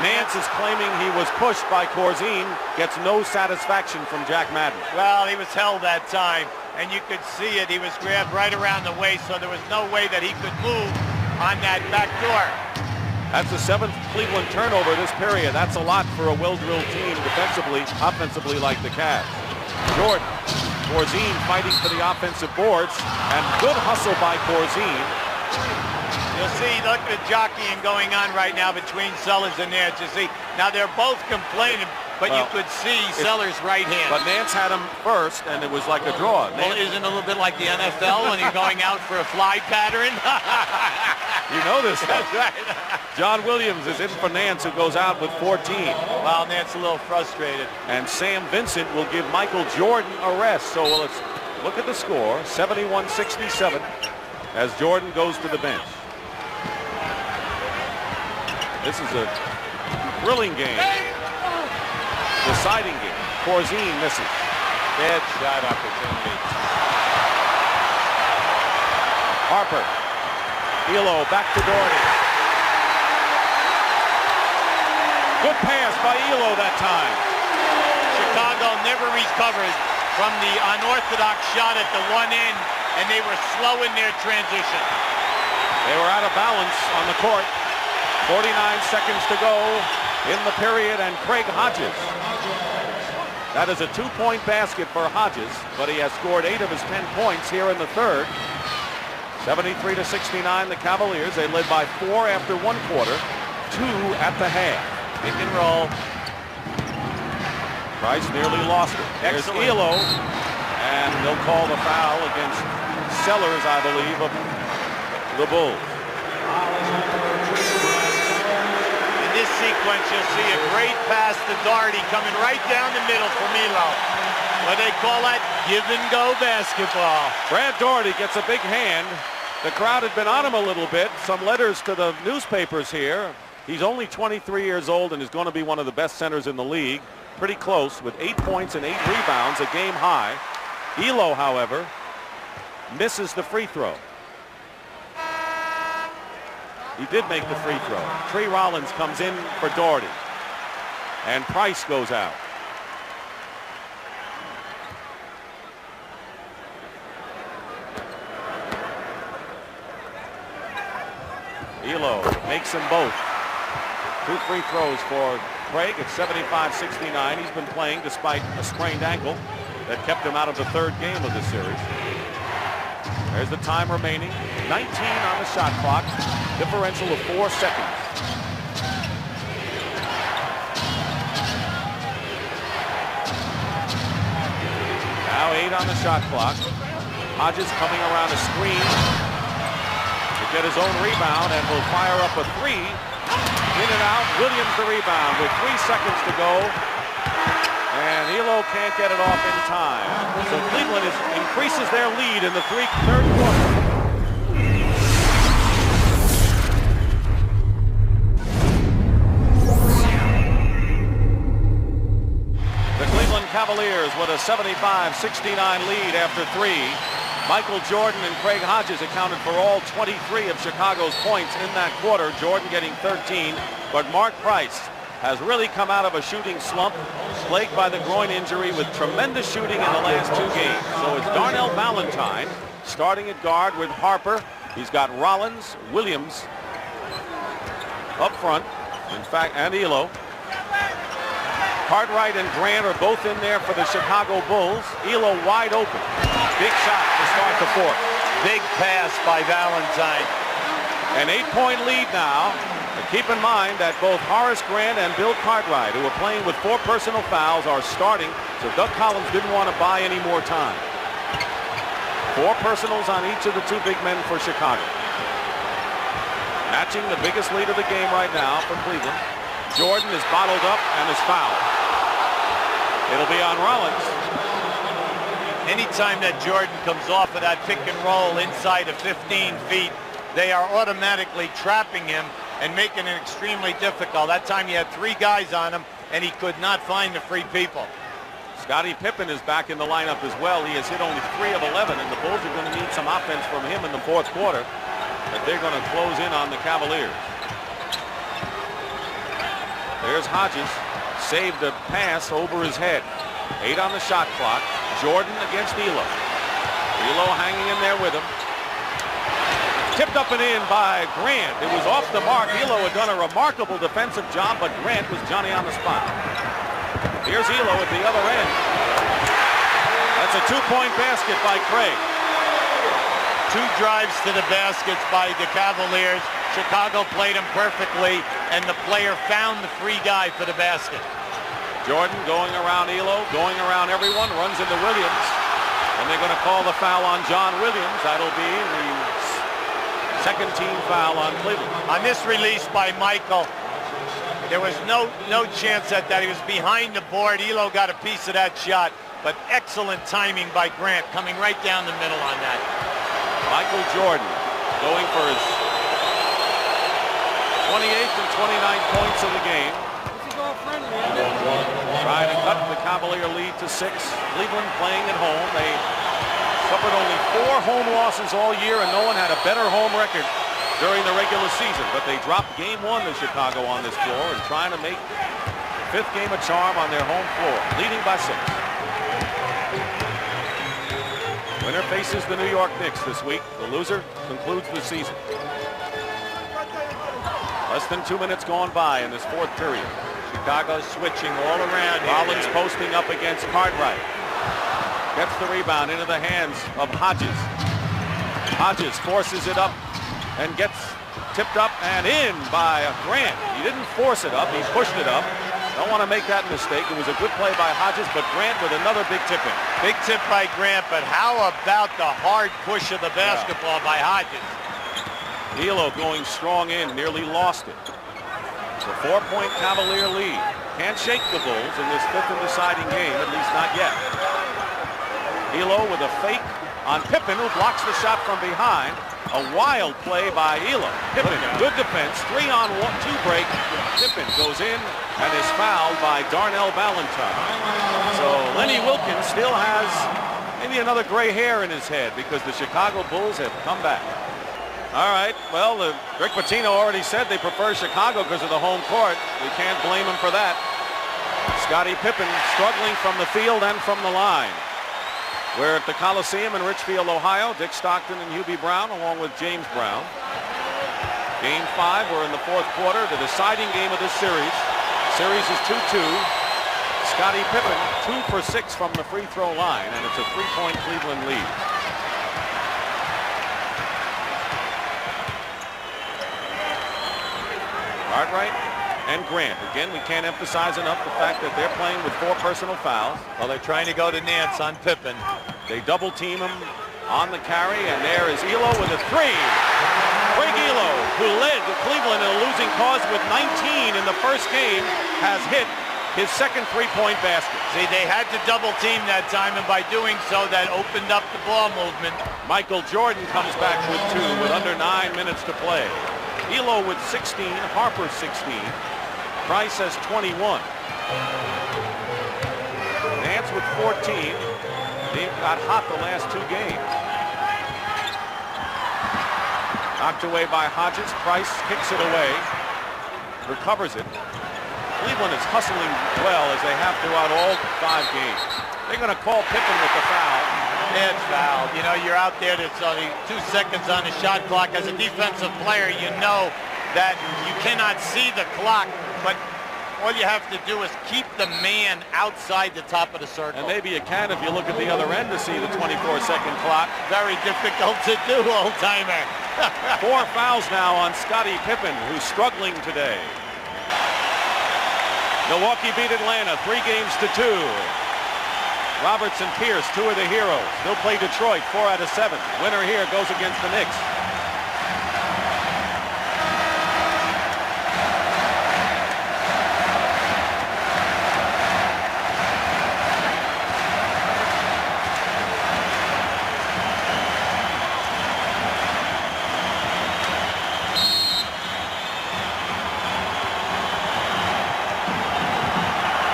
Nance is claiming he was pushed by Corzine, gets no satisfaction from Jack Madden. Well, he was held that time, and you could see it. He was grabbed right around the waist, so there was no way that he could move on that back door. That's the 7th Cleveland turnover this period. That's a lot for a well-drilled team defensively, offensively like the Cavs. Jordan, Corzine fighting for the offensive boards, and good hustle by Corzine. You'll see, look at the jockeying going on right now between Sellers and Nance. You see, now they're both complaining, but Well, you could see Sellers' right hand. But Nance had him first, and it was like a draw. Well, isn't it a little bit like the NFL when you're going out for a fly pattern? You know this stuff. That's right. John Williams is in for Nance, who goes out with 14. Well, Nance a little frustrated. And Sam Vincent will give Michael Jordan a rest. So let's look at the score, 71-67, as Jordan goes to the bench. This is a thrilling game. Deciding game. Corzine misses. Bad shot opportunity. Harper. Ehlo back to Daugherty. Good pass by Ehlo that time. Chicago never recovered from the unorthodox shot at the one end, and they were slow in their transition. They were out of balance on the court. 49 seconds to go in the period, and Craig Hodges. That is a 2-point basket for Hodges, but he has scored 8 of his 10 points here in the third. 73-69, the Cavaliers. They led by 4 after 1 quarter, 2 at the half. Pick and roll. Price nearly lost it. There's Ehlo, and they'll call the foul against Sellers, I believe, of the Bulls. In this sequence, you'll see a great pass to Daugherty coming right down the middle from Ehlo. What they call that give-and-go basketball. Brad Daugherty gets a big hand. The crowd had been on him a little bit. Some letters to the newspapers here. He's only 23 years old and is going to be one of the best centers in the league. Pretty close with 8 points and 8 rebounds, a game high. Ehlo, however, misses the free throw. He did make the free throw. Tree Rollins comes in for Daugherty. And Price goes out. Ehlo makes them both. 2 free throws for Craig at 75-69. He's been playing despite a sprained ankle that kept him out of the third game of the series. There's the time remaining. 19 on the shot clock. Differential of 4 seconds. Now 8 on the shot clock. Hodges coming around a screen to get his own rebound and will fire up a 3. In and out. Williams the rebound with 3 seconds to go. And Ehlo can't get it off in time. So Cleveland increases their lead in the third quarter. The Cleveland Cavaliers with a 75-69 lead after 3. Michael Jordan and Craig Hodges accounted for all 23 of Chicago's points in that quarter. Jordan getting 13, but Mark Price has really come out of a shooting slump, plagued by the groin injury with tremendous shooting in the last 2 games. So it's Darnell Valentine starting at guard with Harper. He's got Rollins, Williams up front, in fact, and Ehlo. Cartwright and Grant are both in there for the Chicago Bulls. Ehlo wide open. Big shot to start the fourth. Big pass by Valentine. An 8-point lead now. But keep in mind that both Horace Grant and Bill Cartwright, who are playing with 4 personal fouls, are starting, so Doug Collins didn't want to buy any more time. 4 personals on each of the 2 big men for Chicago. Matching the biggest lead of the game right now for Cleveland. Jordan is bottled up and is fouled. It'll be on Rollins. Anytime that Jordan comes off of that pick and roll inside of 15 feet, they are automatically trapping him and making it extremely difficult. That time he had 3 guys on him, and he could not find the free people. Scottie Pippen is back in the lineup as well. He has hit only 3 of 11, and the Bulls are going to need some offense from him in the fourth quarter, but they're going to close in on the Cavaliers. There's Hodges. Saved a pass over his head. 8 on the shot clock. Jordan against Ehlo. Ehlo hanging in there with him. Tipped up and in by Grant. It was off the mark. Ehlo had done a remarkable defensive job, but Grant was Johnny on the spot. Here's Ehlo at the other end. That's a 2-point basket by Craig. 2 drives to the baskets by the Cavaliers. Chicago played him perfectly, and the player found the free guy for the basket. Jordan going around Ehlo, going around everyone, runs into Williams. And they're going to call the foul on John Williams. That'll be the second team foul on Cleveland. On this release by Michael, there was no chance at that. He was behind the board. Ehlo got a piece of that shot, but excellent timing by Grant, coming right down the middle on that. Michael Jordan going for his 28th and 29 points of the game. Trying to cut the Cavalier lead to 6. Cleveland playing at home. They suffered only 4 home losses all year, and no one had a better home record during the regular season. But they dropped game 1 to Chicago on this floor and trying to make the 5th game a charm on their home floor, leading by 6. Winner faces the New York Knicks this week. The loser concludes the season. Less than 2 minutes gone by in this 4th period. Chicago switching all around. Rollins posting up against Cartwright. Gets the rebound into the hands of Hodges. Hodges forces it up and gets tipped up and in by Grant. He didn't force it up, he pushed it up. Don't want to make that mistake. It was a good play by Hodges, but Grant with another big tip in. Big tip by Grant, but how about the hard push of the basketball by Hodges? Ehlo going strong in, nearly lost it. It's a 4-point Cavalier lead. Can't shake the Bulls in this 5th and deciding game, at least not yet. Ehlo with a fake on Pippen, who blocks the shot from behind. A wild play by Ehlo. Pippen, good defense, 3-on-2 break. Pippen goes in and is fouled by Darnell Valentine. So Lenny Wilkins still has maybe another gray hair in his head because the Chicago Bulls have come back. All right, well, Rick Pitino already said they prefer Chicago because of the home court. We can't blame him for that. Scottie Pippen struggling from the field and from the line. We're at the Coliseum in Richfield, Ohio. Dick Stockton and Hubie Brown along with James Brown. Game 5, we're in the 4th quarter, the deciding game of this series. Series is 2-2. Scottie Pippen 2 for 6 from the free throw line, and it's a 3-point Cleveland lead. Cartwright and Grant. Again, we can't emphasize enough the fact that they're playing with 4 personal fouls. Well, they're trying to go to Nance on Pippen. They double team him on the carry, and there is Ehlo with a 3. Craig Ehlo, who led Cleveland in a losing cause with 19 in the first game, has hit his second 3-point basket. See, they had to double team that time, and by doing so, that opened up the ball movement. Michael Jordan comes back with 2 with under 9 minutes to play. Ehlo with 16, Harper 16, Price has 21. Nance with 14. They've got hot the last 2 games. Knocked away by Hodges. Price kicks it away, recovers it. Cleveland is hustling well as they have throughout all 5 games. They're going to call Pippen with the foul. Bad foul. You know, you're out there, there's only 2 seconds on the shot clock. As a defensive player, you know that you cannot see the clock, but all you have to do is keep the man outside the top of the circle. And maybe you can if you look at the other end to see the 24-second clock. Very difficult to do, old-timer. 4 fouls now on Scottie Pippen, who's struggling today. Milwaukee beat Atlanta 3 games to 2. Roberts and Pierce, 2 of the heroes. They'll play Detroit 4 out of 7. Winner here goes against the Knicks.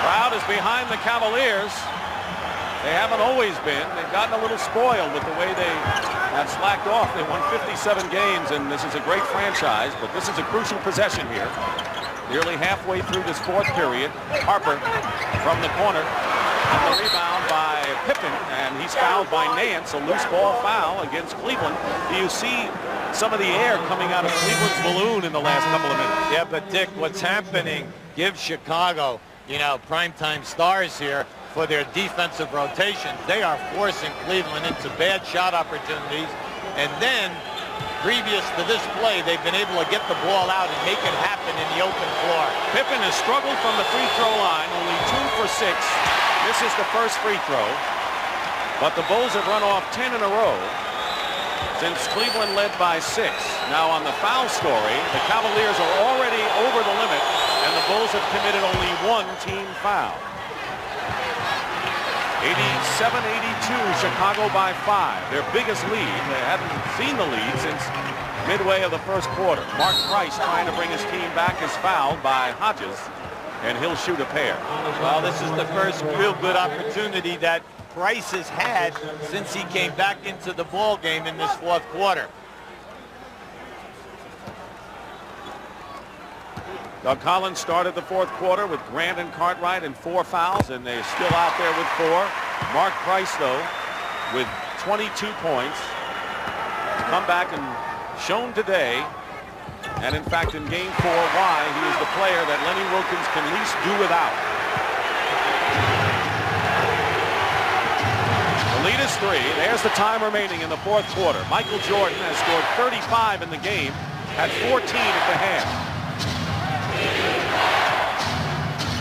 Crowd is behind the Cavaliers. They haven't always been. They've gotten a little spoiled with the way they have slacked off. They won 57 games, and this is a great franchise, but this is a crucial possession here. Nearly halfway through this 4th period, Harper from the corner, and the rebound by Pippen, and he's fouled by Nance, a loose ball foul against Cleveland. Do you see some of the air coming out of Cleveland's balloon in the last couple of minutes? Yeah, but Dick, what's happening, give Chicago, you know, primetime stars here, for their defensive rotation. They are forcing Cleveland into bad shot opportunities, and then previous to this play, they've been able to get the ball out and make it happen in the open floor. Pippen has struggled from the free throw line, only 2 for 6. This is the first free throw. But the Bulls have run off 10 in a row since Cleveland led by 6. Now on the foul story, the Cavaliers are already over the limit, and the Bulls have committed only 1 team foul. 87-82, Chicago by 5. Their biggest lead. They haven't seen the lead since midway of the first quarter. Mark Price trying to bring his team back is fouled by Hodges, and he'll shoot a pair. Well, this is the first real good opportunity that Price has had since he came back into the ball game in this fourth quarter. Doug Collins started the fourth quarter with Grant and Cartwright and 4 fouls, and they're still out there with 4. Mark Price, though, with 22 points, come back and shown today, and in fact in game 4, why he is the player that Lenny Wilkins can least do without. The lead is 3. There's the time remaining in the fourth quarter. Michael Jordan has scored 35 in the game, had 14 at the half.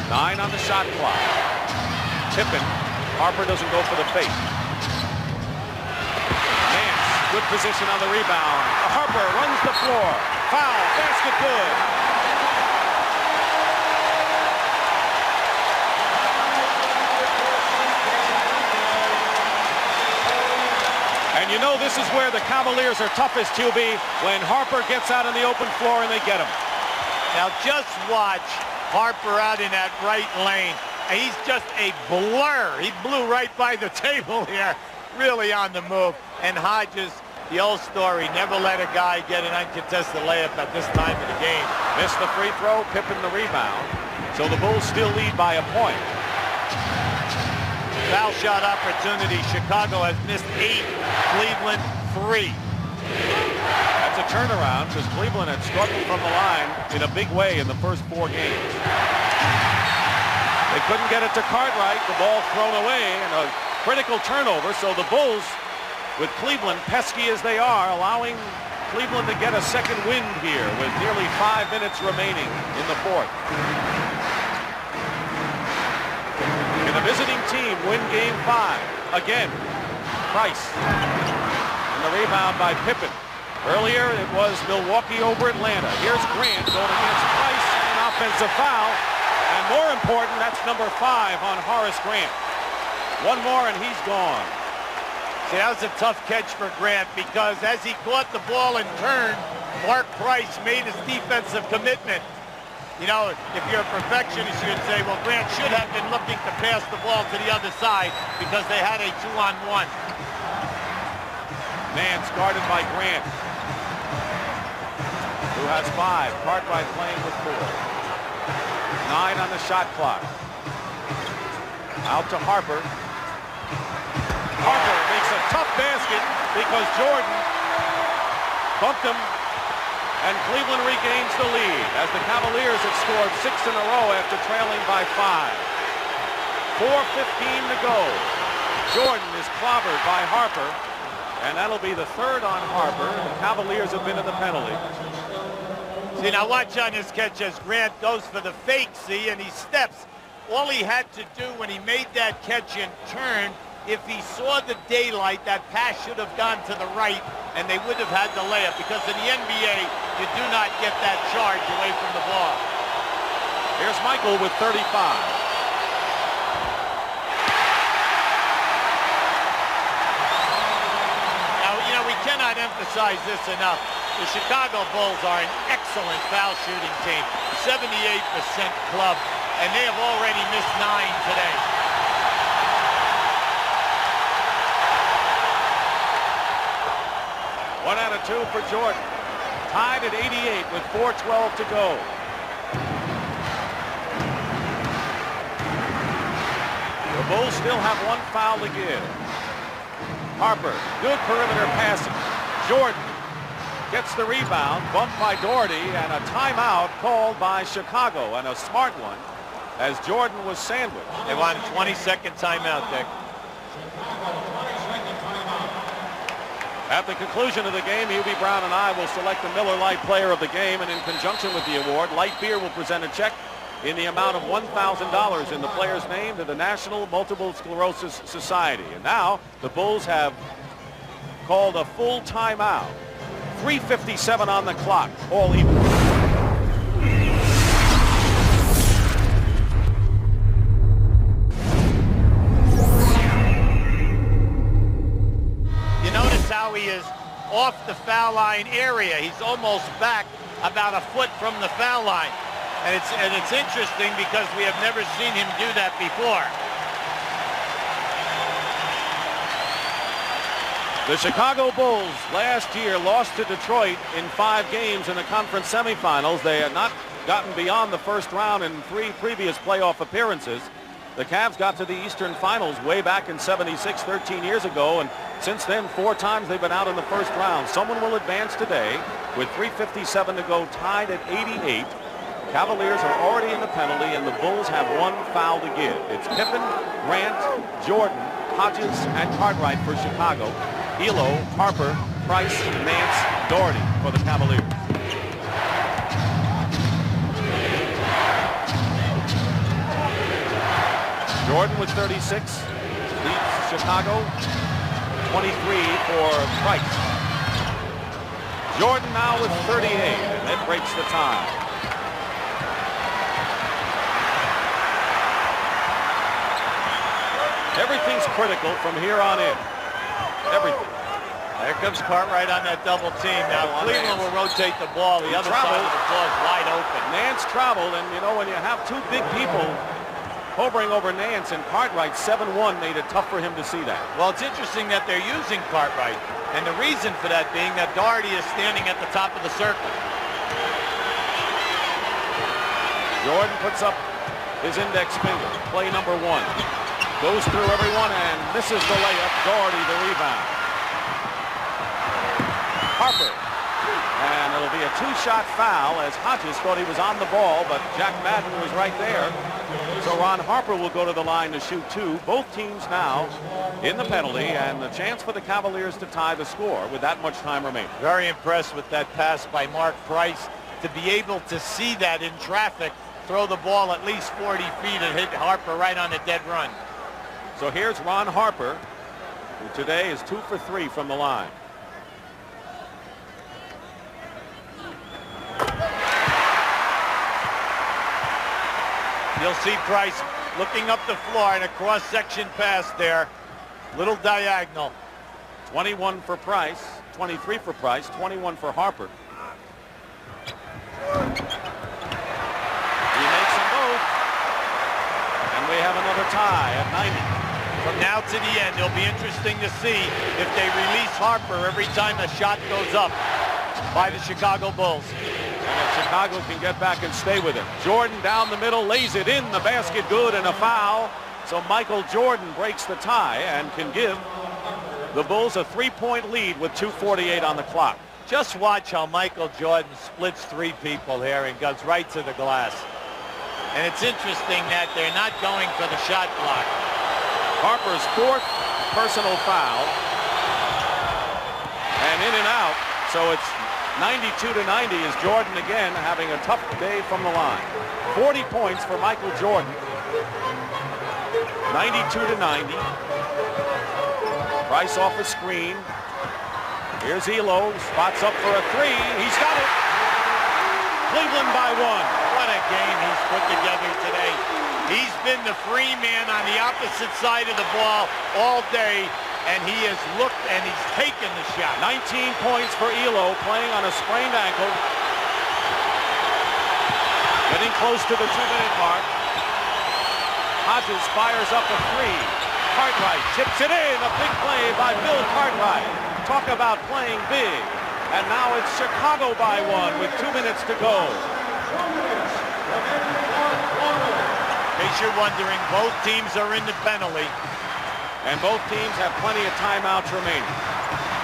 9 on the shot clock. Pippen. Harper doesn't go for the fake. Nance, good position on the rebound. Harper runs the floor. Foul, basket good. And you know this is where the Cavaliers are toughest, QB, when Harper gets out on the open floor and they get him. Now just watch Harper out in that right lane. He's just a blur. He blew right by the table here, really on the move. And Hodges, the old story, never let a guy get an uncontested layup at this time of the game. Missed the free throw, Pippen the rebound. So the Bulls still lead by a point. Foul shot opportunity. Chicago has missed 8, Cleveland 3. That's a turnaround because Cleveland had struggled from the line in a big way in the first 4 games. They couldn't get it to Cartwright. The ball thrown away and a critical turnover. So the Bulls, with Cleveland pesky as they are, allowing Cleveland to get a second wind here with nearly 5 minutes remaining in the fourth. And the visiting team win game 5 again. Price. And the rebound by Pippen. Earlier, it was Milwaukee over Atlanta. Here's Grant going against Price, an offensive foul. And more important, that's number 5 on Horace Grant. 1 more and he's gone. See, that was a tough catch for Grant because as he caught the ball and turned, Mark Price made his defensive commitment. You know, if you're a perfectionist, you'd say, well, Grant should have been looking to pass the ball to the other side because they had a 2-on-1. Nance guarded by Grant, who has 5. Cartwright playing with 4. 9 on the shot clock. Out to Harper. Harper makes a tough basket because Jordan bumped him, and Cleveland regains the lead as the Cavaliers have scored 6 in a row after trailing by 5. 4:15 to go. Jordan is clobbered by Harper, and that'll be the 3rd on Harper. The Cavaliers have been in the penalty. See, now watch on this catch as Grant goes for the fake, see, and he steps. All he had to do when he made that catch and turn, if he saw the daylight, that pass should have gone to the right, and they would have had the layup, because in the NBA, you do not get that charge away from the ball. Here's Michael with 35. Now, you know, we cannot emphasize this enough. The Chicago Bulls are an excellent foul shooting team, 78% club, and they have already missed 9 today. One out of 2 for Jordan. Tied at 88 with 4:12 to go. The Bulls still have 1 foul to give. Harper, good perimeter passing. Jordan gets the rebound, bumped by Daugherty, and a timeout called by Chicago, and a smart one, as Jordan was sandwiched. They want a 20-second timeout, Dick. At the conclusion of the game, Hubie Brown and I will select the Miller Lite Player of the Game, and in conjunction with the award, Light Beer will present a check in the amount of $1,000 in the player's name to the National Multiple Sclerosis Society. And now the Bulls have called a full timeout. 3:57 on the clock, all even. You notice how he is off the foul line area. He's almost back about a foot from the foul line. And it's interesting because we have never seen him do that before. The Chicago Bulls last year lost to Detroit in 5 games in the conference semifinals. They had not gotten beyond the first round in 3 previous playoff appearances. The Cavs got to the Eastern Finals way back in '76, 13 years ago, and since then 4 times they've been out in the first round. Someone will advance today with 3:57 to go, tied at 88. Cavaliers are already in the penalty, and the Bulls have 1 foul to give. It's Pippen, Grant, Jordan, Hodges, and Cartwright for Chicago. Ehlo, Harper, Price, Nance, Daugherty for the Cavaliers. Jordan with 36 leads Chicago. 23 for Price. Jordan now with 38, and that breaks the tie. Everything's critical from here on in. Everything. There comes Cartwright on that double team. Now Cleveland will rotate the ball. The other side of the floor is wide open. Nance traveled, and you know, when you have 2 big people hovering over Nance, and Cartwright 7'1" made it tough for him to see that. Well, it's interesting that they're using Cartwright, and the reason for that being that Daugherty is standing at the top of the circle. Jordan puts up his index finger. Play number 1. Goes through everyone and misses the layup. Daugherty the rebound. Harper. And it'll be a 2-shot foul as Hodges thought he was on the ball, but Jack Madden was right there. So Ron Harper will go to the line to shoot 2. Both teams now in the penalty, and the chance for the Cavaliers to tie the score with that much time remaining. Very impressed with that pass by Mark Price to be able to see that in traffic, throw the ball at least 40 feet and hit Harper right on a dead run. So here's Ron Harper, who today is 2 for 3 from the line. You'll see Price looking up the floor and a cross-section pass there. Little diagonal. 21 for Price, 23 for Price, 21 for Harper. He makes them both. And we have another tie at 90. From now to the end, it'll be interesting to see if they release Harper every time a shot goes up by the Chicago Bulls. And if Chicago can get back and stay with it. Jordan down the middle, lays it in, the basket good, and a foul. So Michael Jordan breaks the tie and can give the Bulls a 3-point lead with 2:48 on the clock. Just watch how Michael Jordan splits 3 people here and goes right to the glass. And it's interesting that they're not going for the shot clock. Harper's 4th personal foul. And in and out. So it's 92-90 as Jordan again having a tough day from the line. 40 points for Michael Jordan. 92-90. Price off a screen. Here's Ehlo, spots up for a 3. He's got it. Cleveland by 1. What a game he's put together today. He's been the free man on the opposite side of the ball all day, and he has looked and he's taken the shot. 19 points for Ehlo, playing on a sprained ankle. Getting close to the 2-minute mark. Hodges fires up a 3. Cartwright tips it in. A big play by Bill Cartwright. Talk about playing big. And now it's Chicago by 1 with 2 minutes to go. In case you're wondering, both teams are in the penalty. And both teams have plenty of timeouts remaining.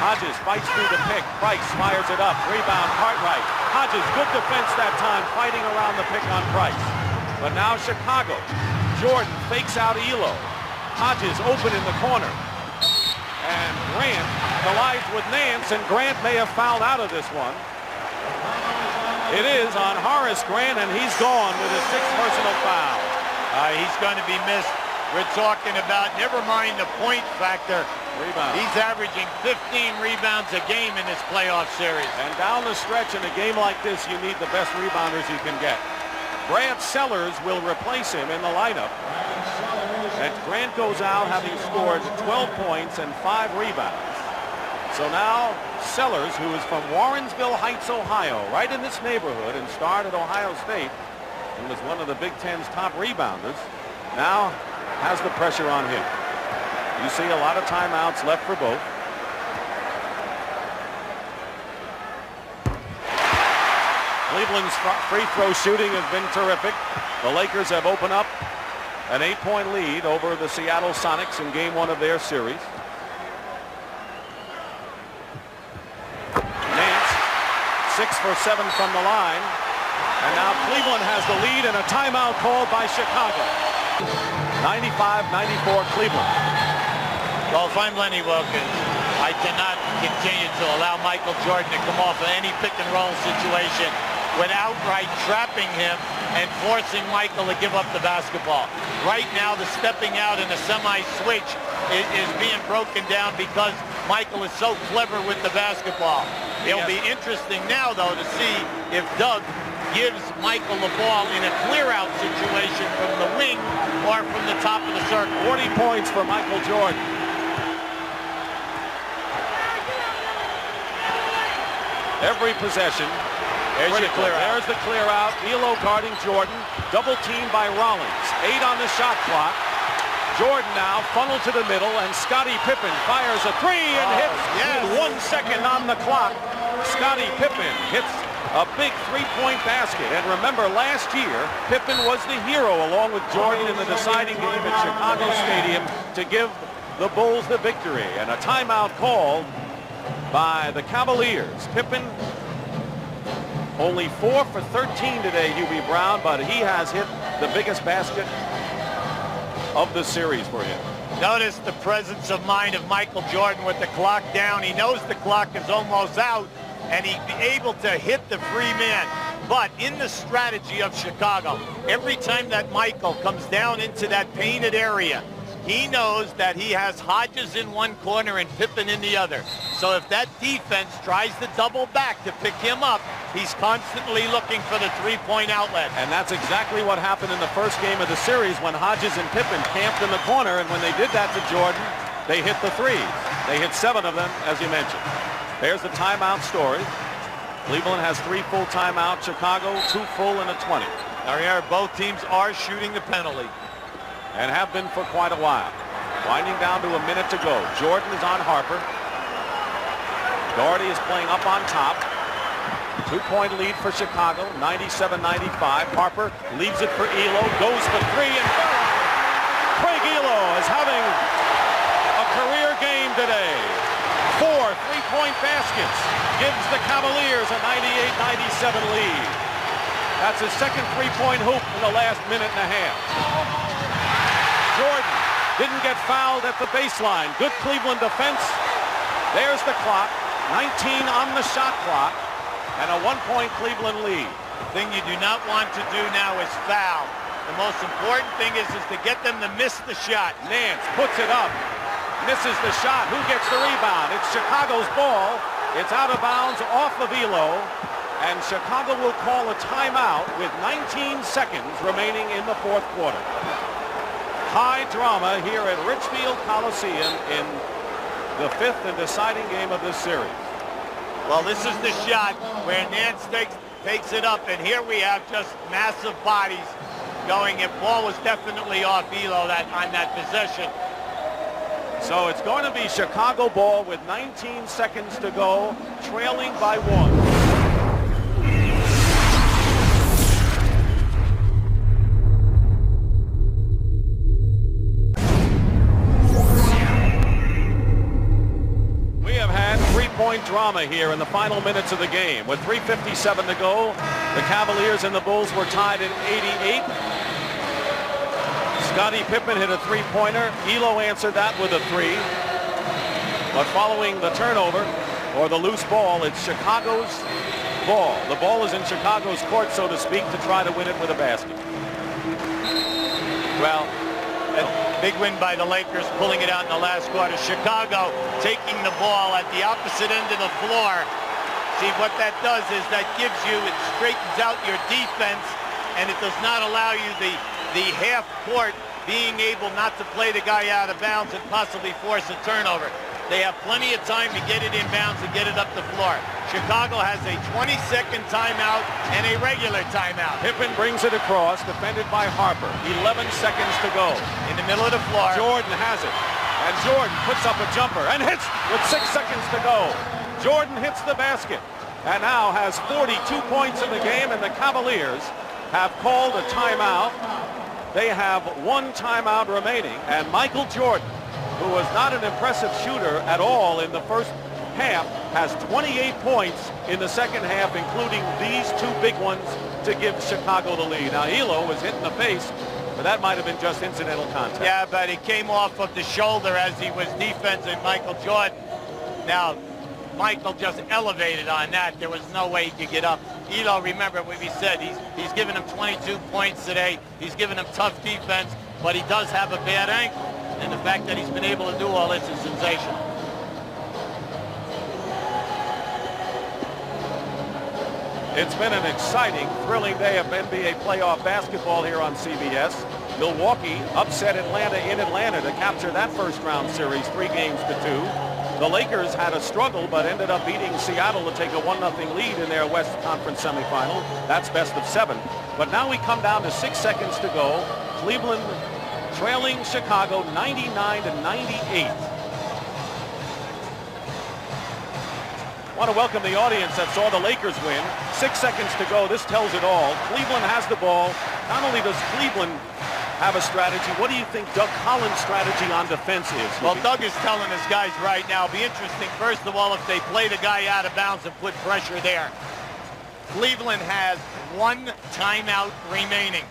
Hodges fights through the pick. Price fires it up. Rebound, Cartwright. Hodges, good defense that time, fighting around the pick on Price. But now Chicago. Jordan fakes out Ehlo. Hodges open in the corner. And Grant collides with Nance, and Grant may have fouled out of this one. It is on Horace Grant, and he's gone with his 6th personal foul. He's going to be missed. We're talking about, never mind the point factor. Rebound. He's averaging 15 rebounds a game in this playoff series. And down the stretch in a game like this, you need the best rebounders you can get. Brad Sellers will replace him in the lineup. And Grant goes out having scored 12 points and 5 rebounds. So now Sellers, who is from Warrensville Heights, Ohio, right in this neighborhood and starred at Ohio State and was one of the Big Ten's top rebounders, now has the pressure on him. You see a lot of timeouts left for both. Cleveland's free throw shooting has been terrific. The Lakers have opened up an 8-point lead over the Seattle Sonics in game 1 of their series. Nance, 6 for 7 from the line. And now Cleveland has the lead and a timeout called by Chicago. 95-94 Cleveland. Well, if I'm Lenny Wilkins, I cannot continue to allow Michael Jordan to come off of any pick-and-roll situation without outright trapping him and forcing Michael to give up the basketball. Right now, the stepping out in a semi-switch is being broken down because Michael is so clever with the basketball. It'll be interesting now, though, to see if Doug gives Michael the ball in a clear-out situation from the wing or from the top of the circle. 40 points for Michael Jordan. Every possession. There's the clear out. Ehlo guarding Jordan. Double teamed by Rollins. 8 on the shot clock. Jordan now funneled to the middle, and Scottie Pippen fires a 3 and hits with 1 second on the clock. Scottie Pippen hits a big 3-point basket. And remember, last year, Pippen was the hero along with Jordan in the deciding game at Chicago Stadium to give the Bulls the victory. And a timeout called by the Cavaliers. Pippen only 4 for 13 today, Hubie Brown, but he has hit the biggest basket of the series for him. Notice the presence of mind of Michael Jordan with the clock down. He knows the clock is almost out, and he'd be able to hit the free man. But in the strategy of Chicago, every time that Michael comes down into that painted area, he knows that he has Hodges in one corner and Pippen in the other. So if that defense tries to double back to pick him up, he's constantly looking for the 3-point outlet. And that's exactly what happened in the first game of the series when Hodges and Pippen camped in the corner, and when they did that to Jordan, they hit the threes. They hit 7 of them, as you mentioned. There's the timeout story. Cleveland has 3 full timeouts. Chicago 2 full and a 20. Now here, both teams are shooting the penalty. And have been for quite a while. Winding down to a minute to go. Jordan is on Harper. Daugherty is playing up on top. 2-point lead for Chicago, 97-95. Harper leaves it for Ehlo, goes for 3, and Craig Ehlo is having a career game today. 4 3-point baskets gives the Cavaliers a 98-97 lead. That's his second 3-point hoop in the last minute and a half. Jordan didn't get fouled at the baseline. Good Cleveland defense. There's the clock. 19 on the shot clock. And a 1-point Cleveland lead. The thing you do not want to do now is foul. The most important thing is to get them to miss the shot. Nance puts it up. Misses the shot. Who gets the rebound? It's Chicago's ball. It's out of bounds off of Ehlo. And Chicago will call a timeout with 19 seconds remaining in the 4th quarter. High drama here at Richfield Coliseum in the 5th and deciding game of this series. Well, this is the shot where Nance takes it up, and here we have just massive bodies going. And ball was definitely off Ehlo on that possession. So it's going to be Chicago ball with 19 seconds to go, trailing by 1. Point drama here in the final minutes of the game. With 3:57 to go, the Cavaliers and the Bulls were tied at 88. Scottie Pippen hit a 3-pointer. Ehlo answered that with a 3. But following the turnover or the loose ball, it's Chicago's ball. The ball is in Chicago's court, so to speak, to try to win it with a basket. Well, a big win by the Lakers, pulling it out in the last quarter. Chicago taking the ball at the opposite end of the floor. See, what that does is that gives you, it straightens out your defense, and it does not allow you the half court being able not to play the guy out of bounds and possibly force a turnover. They have plenty of time to get it in bounds and get it up the floor. Chicago has a 20-second timeout and a regular timeout. Pippen brings it across, defended by Harper. 11 seconds to go. In the middle of the floor. Jordan has it. And Jordan puts up a jumper and hits with 6 seconds to go. Jordan hits the basket and now has 42 points in the game, and the Cavaliers have called a timeout. They have one timeout remaining, and Michael Jordan, who was not an impressive shooter at all in the first half, has 28 points in the second half, including these two big ones to give Chicago the lead. Now, Ehlo was hit in the face, but that might have been just incidental contact. Yeah, but it came off of the shoulder as he was defending Michael Jordan. Now, Michael just elevated on that. There was no way he could get up. Ehlo, remember what we said, he's given him 22 points today. He's given him tough defense, but he does have a bad ankle. And the fact that he's been able to do all this is sensational. It's been an exciting, thrilling day of NBA playoff basketball here on CBS. Milwaukee upset Atlanta in Atlanta to capture that first round series 3-2. The Lakers had a struggle but ended up beating Seattle to take a 1-0 lead in their West Conference semifinal. That's best of 7. But now we come down to 6 seconds to go. Cleveland trailing Chicago 99-98. I want to welcome the audience that saw the Lakers win. 6 seconds to go. This tells it all. Cleveland has the ball. Not only does Cleveland have a strategy, what do you think Doug Collins' strategy on defense is? Well, Doug is telling his guys right now, be interesting, first of all, if they play the guy out of bounds and put pressure there. Cleveland has one timeout remaining.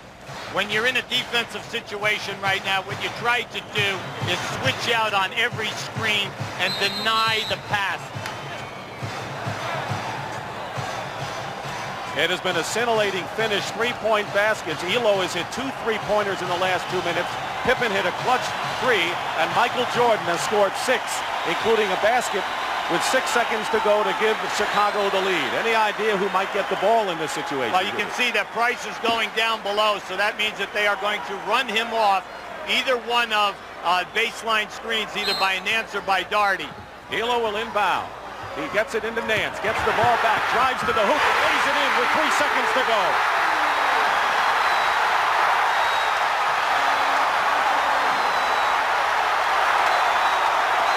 When you're in a defensive situation right now, what you try to do is switch out on every screen and deny the pass. It has been a scintillating finish, 3-point baskets. Ehlo has hit 2 3-pointers in the last 2 minutes. Pippen hit a clutch 3, and Michael Jordan has scored 6, including a basket with 6 seconds to go to give Chicago the lead. Any idea who might get the ball in this situation? Well, you can see that Price is going down below, so that means that they are going to run him off either one of baseline screens, either by Nance or by Daugherty. Ehlo will inbound. He gets it into Nance, gets the ball back, drives to the hoop, and lays it in with 3 seconds to go.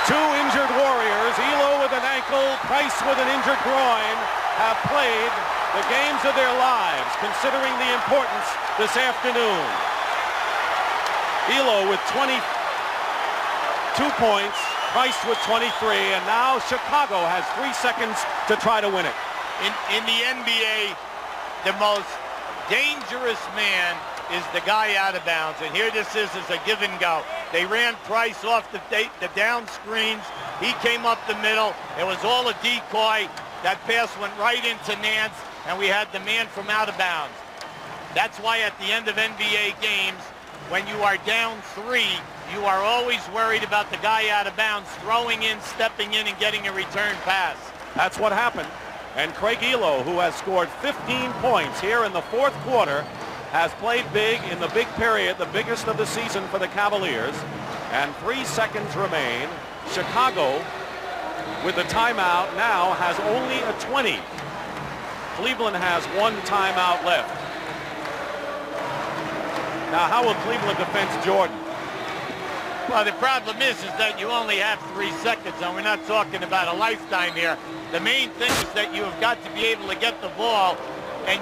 Two injured Warriors, Ehlo with an ankle, Price with an injured groin, have played the games of their lives, considering the importance this afternoon. Ehlo with 22 points, Price with 23, and now Chicago has 3 seconds to try to win it. In the NBA, the most dangerous man is the guy out of bounds, and here this is a give and go. They ran Price off the down screens. He came up the middle. It was all a decoy. That pass went right into Nance, and we had the man from out of bounds. That's why at the end of NBA games, when you are down 3, you are always worried about the guy out of bounds throwing in, stepping in, and getting a return pass. That's what happened. And Craig Ehlo, who has scored 15 points here in the fourth quarter, has played big in the big period, the biggest of the season for the Cavaliers. And 3 seconds remain. Chicago, with the timeout now, has only a 20. Cleveland has 1 timeout left. Now, how will Cleveland defend Jordan? Well, the problem is that you only have 3 seconds, and we're not talking about a lifetime here. The main thing is that you have got to be able to get the ball, and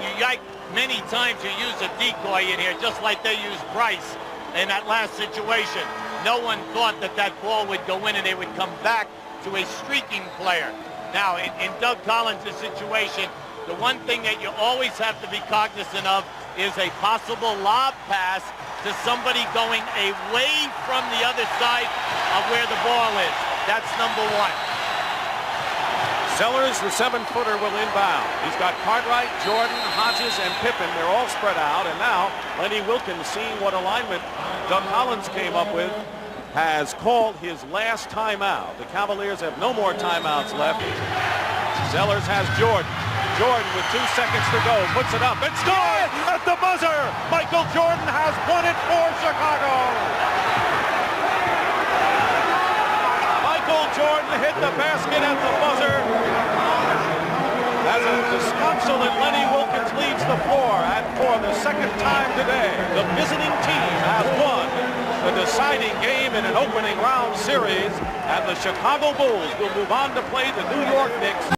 many times you use a decoy in here, just like they used Price in that last situation. No one thought that that ball would go in and they would come back to a streaking player. Now, in Doug Collins' situation, the one thing that you always have to be cognizant of is a possible lob pass to somebody going away from the other side of where the ball is. That's number one. Sellers, the 7-footer, will inbound. He's got Cartwright, Jordan, Hodges, and Pippen. They're all spread out. And now Lenny Wilkins, seeing what alignment Doug Collins came up with, has called his last timeout. The Cavaliers have no more timeouts left. Sellers has Jordan. Jordan with 2 seconds to go. Puts it up and scores at the buzzer. Michael Jordan has won it for Chicago. Michael Jordan hit the basket at the buzzer. As a disconsolate Lenny Wilkins leaves the floor, and for the second time today, the visiting team has won the deciding game in an opening round series, and the Chicago Bulls will move on to play the New York Knicks.